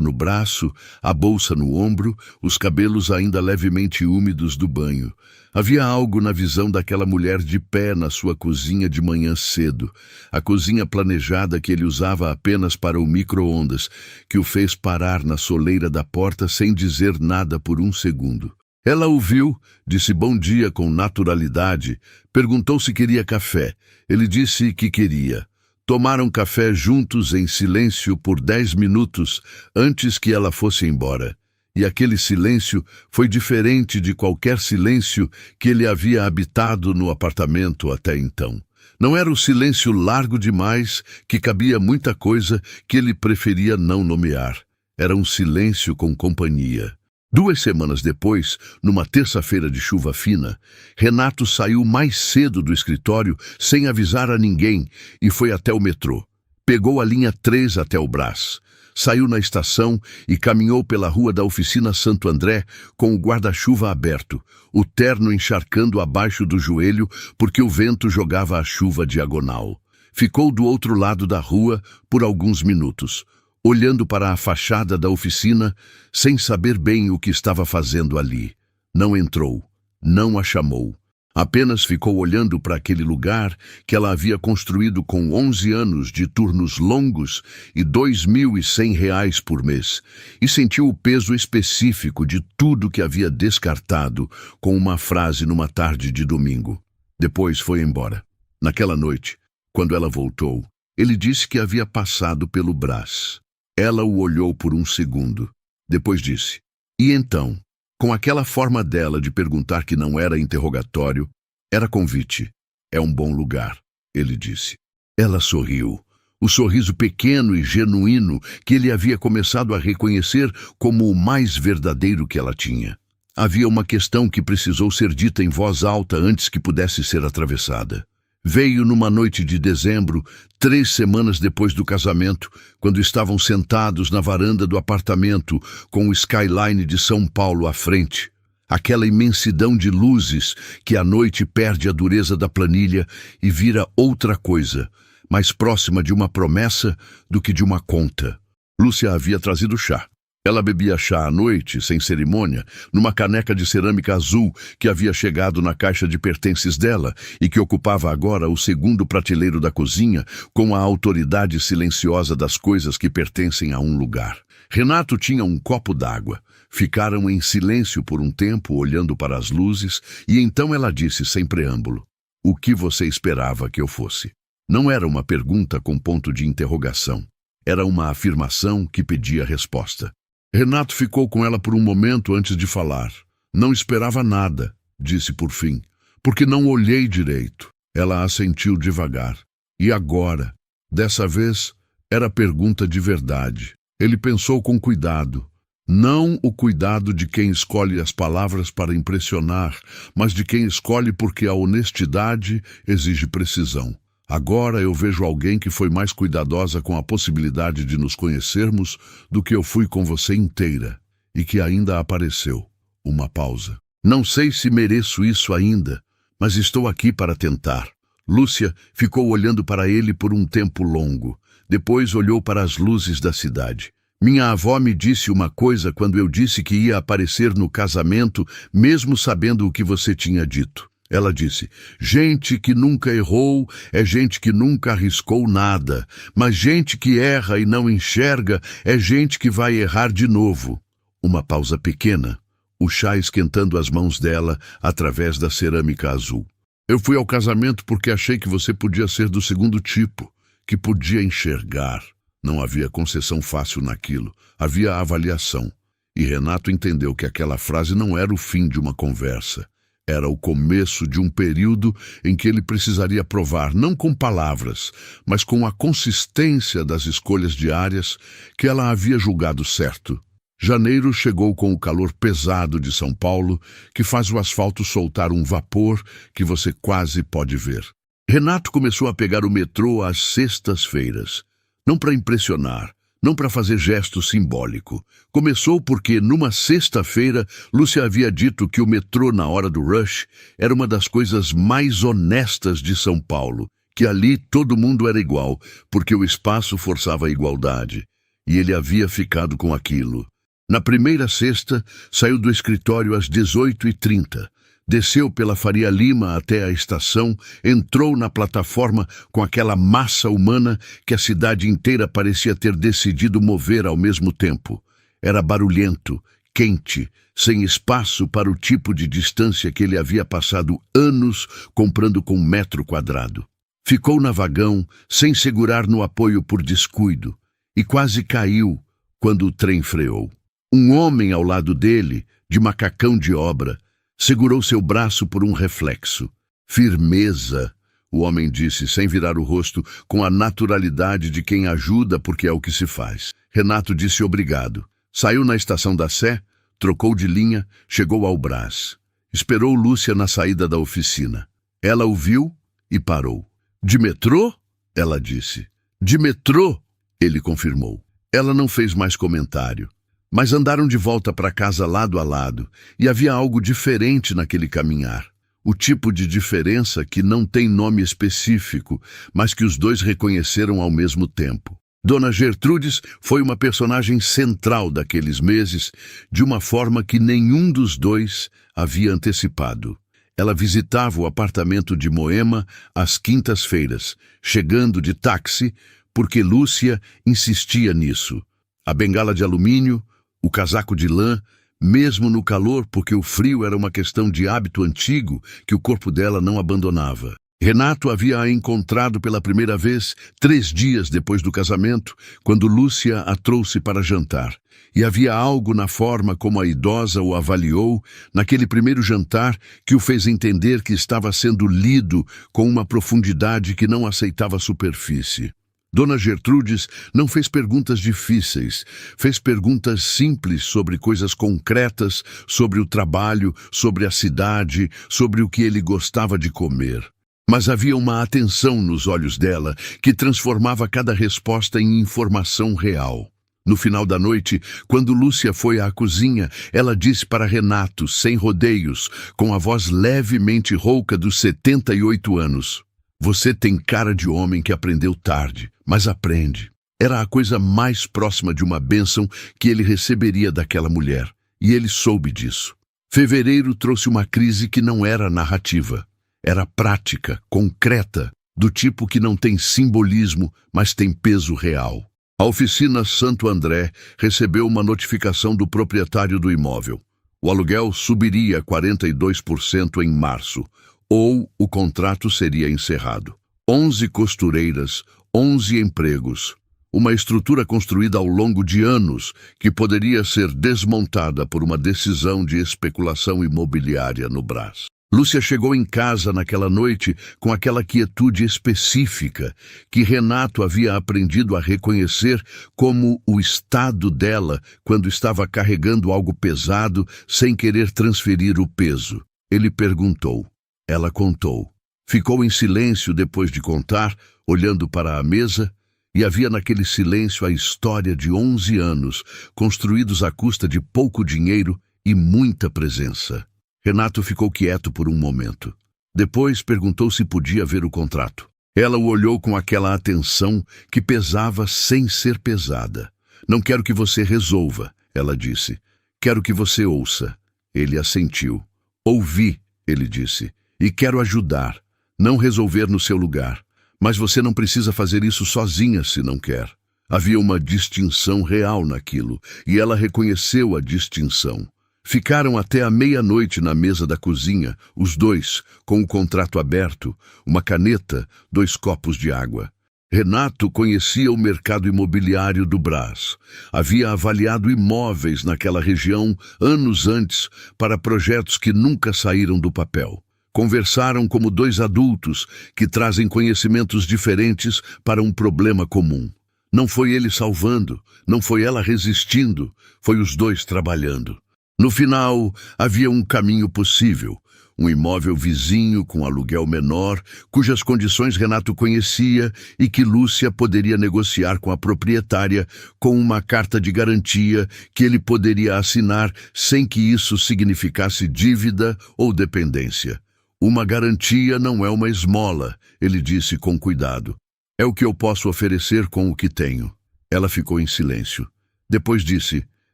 no braço, a bolsa no ombro, os cabelos ainda levemente úmidos do banho. Havia algo na visão daquela mulher de pé na sua cozinha de manhã cedo, a cozinha planejada que ele usava apenas para o micro-ondas, que o fez parar na soleira da porta sem dizer nada por um segundo. Ela o viu, disse bom dia com naturalidade, perguntou se queria café. Ele disse que queria. Tomaram café juntos em silêncio por 10 minutos antes que ela fosse embora. E aquele silêncio foi diferente de qualquer silêncio que ele havia habitado no apartamento até então. Não era o silêncio largo demais, que cabia muita coisa que ele preferia não nomear. Era um silêncio com companhia. 2 semanas depois, numa terça-feira de chuva fina, Renato saiu mais cedo do escritório sem avisar a ninguém e foi até o metrô. Pegou a linha 3 até o Brás. Saiu na estação e caminhou pela rua da oficina Santo André com o guarda-chuva aberto, o terno encharcando abaixo do joelho porque o vento jogava a chuva diagonal. Ficou do outro lado da rua por alguns minutos, olhando para a fachada da oficina sem saber bem o que estava fazendo ali. Não entrou, não a chamou. Apenas ficou olhando para aquele lugar que ela havia construído com 11 anos de turnos longos e R$2.100 por mês, e sentiu o peso específico de tudo que havia descartado com uma frase numa tarde de domingo. Depois foi embora. Naquela noite, quando ela voltou, ele disse que havia passado pelo Brás. Ela o olhou por um segundo. Depois disse, e então? Com aquela forma dela de perguntar que não era interrogatório, era convite. É um bom lugar, ele disse. Ela sorriu. O sorriso pequeno e genuíno que ele havia começado a reconhecer como o mais verdadeiro que ela tinha. Havia uma questão que precisou ser dita em voz alta antes que pudesse ser atravessada. Veio numa noite de dezembro, 3 semanas depois do casamento, quando estavam sentados na varanda do apartamento com o skyline de São Paulo à frente. Aquela imensidão de luzes que à noite perde a dureza da planilha e vira outra coisa, mais próxima de uma promessa do que de uma conta. Lúcia havia trazido chá. Ela bebia chá à noite, sem cerimônia, numa caneca de cerâmica azul que havia chegado na caixa de pertences dela e que ocupava agora o segundo prateleiro da cozinha com a autoridade silenciosa das coisas que pertencem a um lugar. Renato tinha um copo d'água. Ficaram em silêncio por um tempo, olhando para as luzes, e então ela disse sem preâmbulo, o que você esperava que eu fosse? Não era uma pergunta com ponto de interrogação. Era uma afirmação que pedia resposta. Renato ficou com ela por um momento antes de falar. Não esperava nada, disse por fim, porque não olhei direito. Ela assentiu devagar. E agora? Dessa vez, era pergunta de verdade. Ele pensou com cuidado. Não o cuidado de quem escolhe as palavras para impressionar, mas de quem escolhe porque a honestidade exige precisão. Agora eu vejo alguém que foi mais cuidadosa com a possibilidade de nos conhecermos do que eu fui com você inteira, e que ainda apareceu. Uma pausa. Não sei se mereço isso ainda, mas estou aqui para tentar. Lúcia ficou olhando para ele por um tempo longo. Depois olhou para as luzes da cidade. Minha avó me disse uma coisa quando eu disse que ia aparecer no casamento, mesmo sabendo o que você tinha dito. Ela disse, gente que nunca errou é gente que nunca arriscou nada, mas gente que erra e não enxerga é gente que vai errar de novo. Uma pausa pequena, o chá esquentando as mãos dela através da cerâmica azul. Eu fui ao casamento porque achei que você podia ser do segundo tipo, que podia enxergar. Não havia concessão fácil naquilo, havia avaliação. E Renato entendeu que aquela frase não era o fim de uma conversa. Era o começo de um período em que ele precisaria provar, não com palavras, mas com a consistência das escolhas diárias que ela havia julgado certo. Janeiro chegou com o calor pesado de São Paulo, que faz o asfalto soltar um vapor que você quase pode ver. Renato começou a pegar o metrô às sextas-feiras. Não para impressionar, não para fazer gesto simbólico. Começou porque, numa sexta-feira, Lúcia havia dito que o metrô na hora do rush era uma das coisas mais honestas de São Paulo, que ali todo mundo era igual, porque o espaço forçava a igualdade. E ele havia ficado com aquilo. Na primeira sexta, saiu do escritório às 18h30. Desceu pela Faria Lima até a estação, entrou na plataforma com aquela massa humana que a cidade inteira parecia ter decidido mover ao mesmo tempo. Era barulhento, quente, sem espaço para o tipo de distância que ele havia passado anos comprando com metro quadrado. Ficou na vagão, sem segurar no apoio por descuido, e quase caiu quando o trem freou. Um homem ao lado dele, de macacão de obra, segurou seu braço por um reflexo. Firmeza, o homem disse, sem virar o rosto, com a naturalidade de quem ajuda porque é o que se faz. Renato disse obrigado. Saiu na estação da Sé, trocou de linha, chegou ao Brás. Esperou Lúcia na saída da oficina. Ela o viu e parou. De metrô? Ela disse. De metrô? Ele confirmou. Ela não fez mais comentário. Mas andaram de volta para casa lado a lado, e havia algo diferente naquele caminhar. O tipo de diferença que não tem nome específico, mas que os dois reconheceram ao mesmo tempo. Dona Gertrudes foi uma personagem central daqueles meses, de uma forma que nenhum dos dois havia antecipado. Ela visitava o apartamento de Moema às quintas-feiras, chegando de táxi, porque Lúcia insistia nisso. A bengala de alumínio, o casaco de lã, mesmo no calor, porque o frio era uma questão de hábito antigo que o corpo dela não abandonava. Renato havia a encontrado pela primeira vez 3 dias depois do casamento, quando Lúcia a trouxe para jantar. E havia algo na forma como a idosa o avaliou, naquele primeiro jantar, que o fez entender que estava sendo lido com uma profundidade que não aceitava superfície. Dona Gertrudes não fez perguntas difíceis, fez perguntas simples sobre coisas concretas, sobre o trabalho, sobre a cidade, sobre o que ele gostava de comer. Mas havia uma atenção nos olhos dela que transformava cada resposta em informação real. No final da noite, quando Lúcia foi à cozinha, ela disse para Renato, sem rodeios, com a voz levemente rouca dos 78 anos: "Você tem cara de homem que aprendeu tarde, mas aprende." Era a coisa mais próxima de uma bênção que ele receberia daquela mulher, e ele soube disso. Fevereiro trouxe uma crise que não era narrativa. Era prática, concreta, do tipo que não tem simbolismo, mas tem peso real. A oficina Santo André recebeu uma notificação do proprietário do imóvel. O aluguel subiria 42% em março, ou o contrato seria encerrado. 11 costureiras, 11 empregos. Uma estrutura construída ao longo de anos que poderia ser desmontada por uma decisão de especulação imobiliária no Brás. Lúcia chegou em casa naquela noite com aquela quietude específica que Renato havia aprendido a reconhecer como o estado dela quando estava carregando algo pesado sem querer transferir o peso. Ele perguntou. Ela contou. Ficou em silêncio depois de contar, olhando para a mesa, e havia naquele silêncio a história de 11 anos, construídos à custa de pouco dinheiro e muita presença. Renato ficou quieto por um momento. Depois perguntou se podia ver o contrato. Ela o olhou com aquela atenção que pesava sem ser pesada. "Não quero que você resolva", ela disse. "Quero que você ouça." Ele assentiu. "Ouvi", ele disse, "e quero ajudar, não resolver no seu lugar. Mas você não precisa fazer isso sozinha se não quer." Havia uma distinção real naquilo, e ela reconheceu a distinção. Ficaram até a meia-noite na mesa da cozinha, os dois, com o contrato aberto, uma caneta, 2 copos de água. Renato conhecia o mercado imobiliário do Brás. Havia avaliado imóveis naquela região anos antes para projetos que nunca saíram do papel. Conversaram como 2 adultos que trazem conhecimentos diferentes para um problema comum. Não foi ele salvando, não foi ela resistindo, foi os dois trabalhando. No final, havia um caminho possível, um imóvel vizinho com aluguel menor, cujas condições Renato conhecia e que Lúcia poderia negociar com a proprietária com uma carta de garantia que ele poderia assinar sem que isso significasse dívida ou dependência. Uma garantia não é uma esmola, ele disse com cuidado. É o que eu posso oferecer com o que tenho. Ela ficou em silêncio. Depois disse,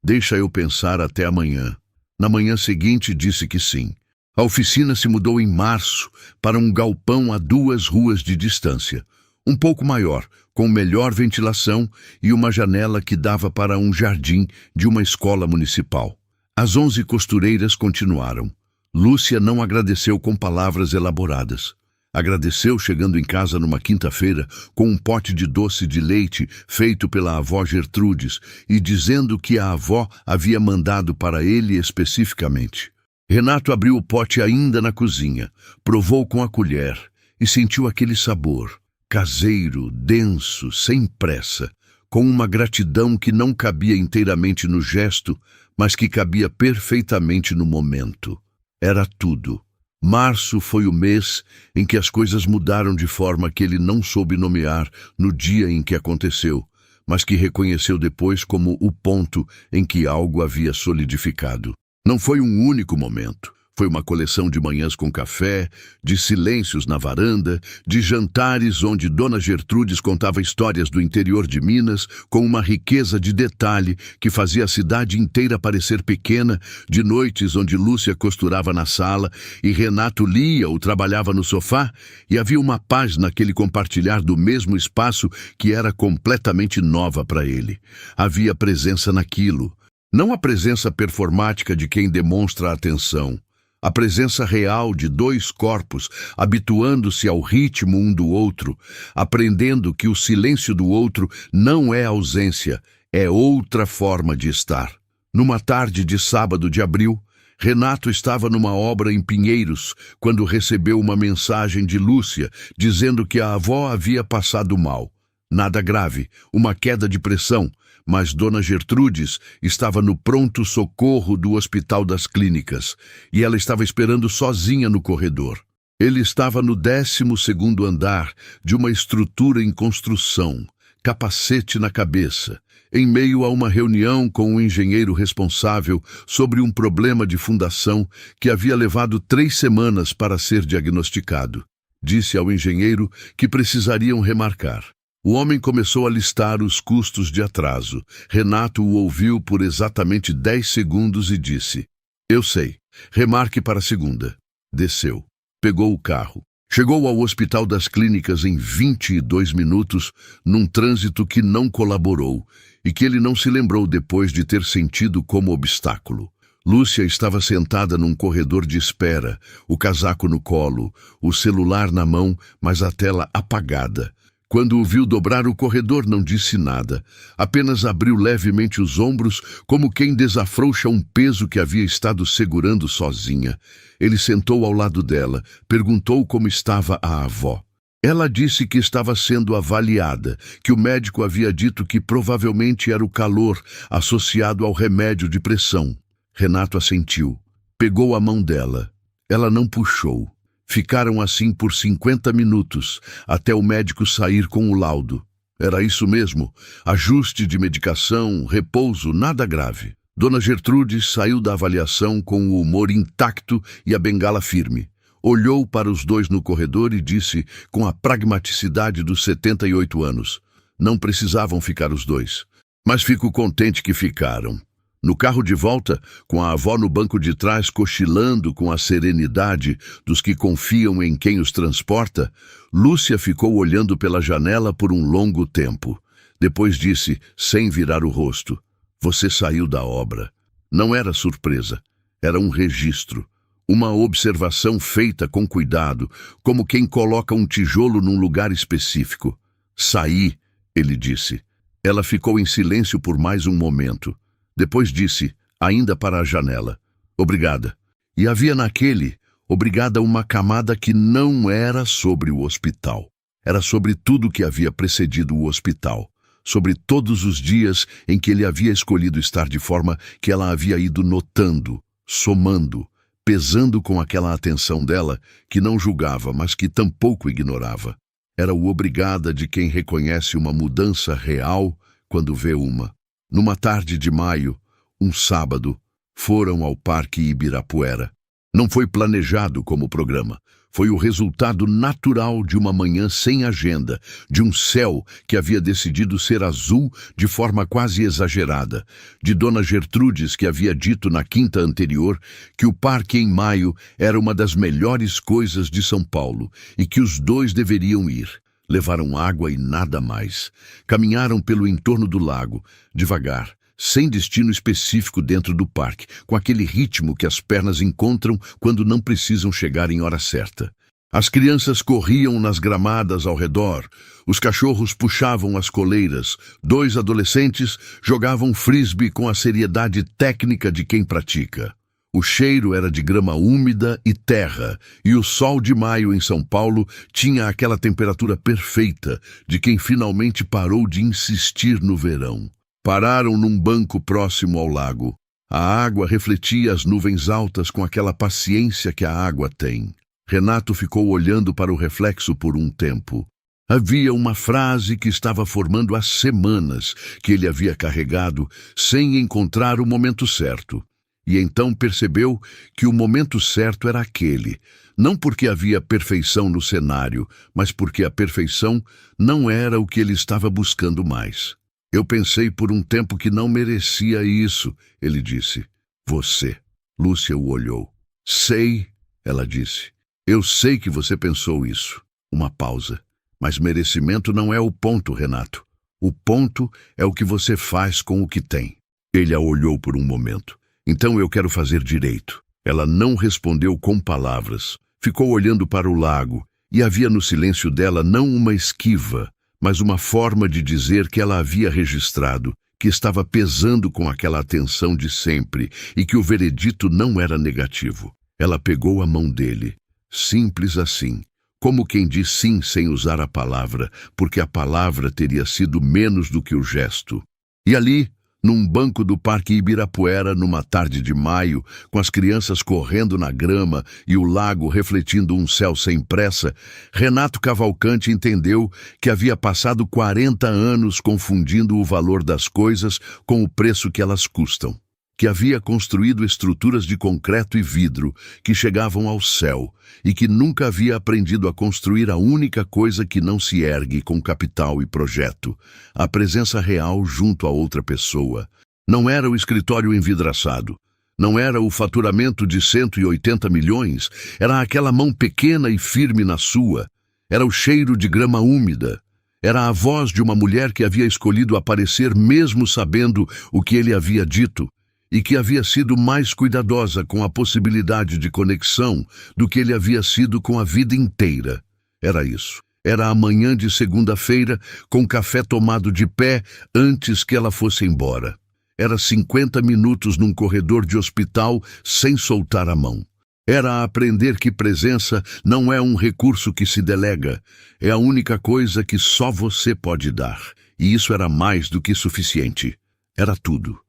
deixa eu pensar até amanhã. Na manhã seguinte disse que sim. A oficina se mudou em março para um galpão a 2 ruas de distância, um pouco maior, com melhor ventilação e uma janela que dava para um jardim de uma escola municipal. As 11 costureiras continuaram. Lúcia não agradeceu com palavras elaboradas. Agradeceu chegando em casa numa quinta-feira com um pote de doce de leite feito pela avó Gertrudes e dizendo que a avó havia mandado para ele especificamente. Renato abriu o pote ainda na cozinha, provou com a colher e sentiu aquele sabor, caseiro, denso, sem pressa, com uma gratidão que não cabia inteiramente no gesto, mas que cabia perfeitamente no momento. Era tudo. Março foi o mês em que as coisas mudaram de forma que ele não soube nomear no dia em que aconteceu, mas que reconheceu depois como o ponto em que algo havia solidificado. Não foi um único momento. Foi uma coleção de manhãs com café, de silêncios na varanda, de jantares onde Dona Gertrudes contava histórias do interior de Minas com uma riqueza de detalhe que fazia a cidade inteira parecer pequena, de noites onde Lúcia costurava na sala e Renato lia ou trabalhava no sofá, e havia uma paz naquele compartilhar do mesmo espaço que era completamente nova para ele. Havia presença naquilo. Não a presença performática de quem demonstra atenção. A presença real de 2 corpos, habituando-se ao ritmo um do outro, aprendendo que o silêncio do outro não é ausência, é outra forma de estar. Numa tarde de sábado de abril, Renato estava numa obra em Pinheiros, quando recebeu uma mensagem de Lúcia, dizendo que a avó havia passado mal. Nada grave, uma queda de pressão, mas Dona Gertrudes estava no pronto-socorro do Hospital das Clínicas e ela estava esperando sozinha no corredor. Ele estava no 12º andar de uma estrutura em construção, capacete na cabeça, em meio a uma reunião com o engenheiro responsável sobre um problema de fundação que havia levado 3 semanas para ser diagnosticado. Disse ao engenheiro que precisariam remarcar. O homem começou a listar os custos de atraso. Renato o ouviu por exatamente 10 segundos e disse, eu sei, remarque para segunda. Desceu, pegou o carro. Chegou ao Hospital das Clínicas em 22 minutos, num trânsito que não colaborou e que ele não se lembrou depois de ter sentido como obstáculo. Lúcia estava sentada num corredor de espera, o casaco no colo, o celular na mão, mas a tela apagada. Quando o viu dobrar o corredor, não disse nada. Apenas abriu levemente os ombros, como quem desafrouxa um peso que havia estado segurando sozinha. Ele sentou ao lado dela, perguntou como estava a avó. Ela disse que estava sendo avaliada, que o médico havia dito que provavelmente era o calor associado ao remédio de pressão. Renato assentiu. Pegou a mão dela. Ela não puxou. Ficaram assim por 50 minutos, até o médico sair com o laudo. Era isso mesmo, ajuste de medicação, repouso, nada grave. Dona Gertrudes saiu da avaliação com o humor intacto e a bengala firme. Olhou para os 2 no corredor e disse, com a pragmaticidade dos 78 anos, não precisavam ficar os 2, mas fico contente que ficaram. No carro de volta, com a avó no banco de trás cochilando com a serenidade dos que confiam em quem os transporta, Lúcia ficou olhando pela janela por um longo tempo. Depois disse, sem virar o rosto, você saiu da obra. Não era surpresa, era um registro, uma observação feita com cuidado, como quem coloca um tijolo num lugar específico. Saí, ele disse. Ela ficou em silêncio por mais um momento. Depois disse, ainda para a janela, obrigada. E havia naquele, obrigada, uma camada que não era sobre o hospital. Era sobre tudo que havia precedido o hospital. Sobre todos os dias em que ele havia escolhido estar de forma que ela havia ido notando, somando, pesando com aquela atenção dela, que não julgava, mas que tampouco ignorava. Era o obrigada de quem reconhece uma mudança real quando vê uma. Numa tarde de maio, um sábado, foram ao Parque Ibirapuera. Não foi planejado como programa. Foi o resultado natural de uma manhã sem agenda, de um céu que havia decidido ser azul de forma quase exagerada, de Dona Gertrudes, que havia dito na quinta anterior que o parque em maio era uma das melhores coisas de São Paulo e que os dois deveriam ir. Levaram água e nada mais. Caminharam pelo entorno do lago, devagar, sem destino específico dentro do parque, com aquele ritmo que as pernas encontram quando não precisam chegar em hora certa. As crianças corriam nas gramadas ao redor, os cachorros puxavam as coleiras, 2 adolescentes jogavam frisbee com a seriedade técnica de quem pratica. O cheiro era de grama úmida e terra, e o sol de maio em São Paulo tinha aquela temperatura perfeita de quem finalmente parou de insistir no verão. Pararam num banco próximo ao lago. A água refletia as nuvens altas com aquela paciência que a água tem. Renato ficou olhando para o reflexo por um tempo. Havia uma frase que estava formando há semanas que ele havia carregado sem encontrar o momento certo. E então percebeu que o momento certo era aquele, não porque havia perfeição no cenário, mas porque a perfeição não era o que ele estava buscando mais. Eu pensei por um tempo que não merecia isso, ele disse. Você. Lúcia o olhou. Sei, ela disse. Eu sei que você pensou isso. Uma pausa. Mas merecimento não é o ponto, Renato. O ponto é o que você faz com o que tem. Ele a olhou por um momento. Então eu quero fazer direito. Ela não respondeu com palavras. Ficou olhando para o lago, e havia no silêncio dela não uma esquiva, mas uma forma de dizer que ela havia registrado, que estava pesando com aquela atenção de sempre e que o veredito não era negativo. Ela pegou a mão dele, simples assim, como quem diz sim sem usar a palavra, porque a palavra teria sido menos do que o gesto. E ali, num banco do Parque Ibirapuera, numa tarde de maio, com as crianças correndo na grama e o lago refletindo um céu sem pressa, Renato Cavalcante entendeu que havia passado 40 anos confundindo o valor das coisas com o preço que elas custam. Que havia construído estruturas de concreto e vidro que chegavam ao céu e que nunca havia aprendido a construir a única coisa que não se ergue com capital e projeto, a presença real junto a outra pessoa. Não era o escritório envidraçado, não era o faturamento de 180 milhões, era aquela mão pequena e firme na sua, era o cheiro de grama úmida. Era a voz de uma mulher que havia escolhido aparecer mesmo sabendo o que ele havia dito, e que havia sido mais cuidadosa com a possibilidade de conexão do que ele havia sido com a vida inteira. Era isso. Era a manhã de segunda-feira, com café tomado de pé antes que ela fosse embora. Era 50 minutos num corredor de hospital sem soltar a mão. Era aprender que presença não é um recurso que se delega, é a única coisa que só você pode dar. E isso era mais do que suficiente. Era tudo.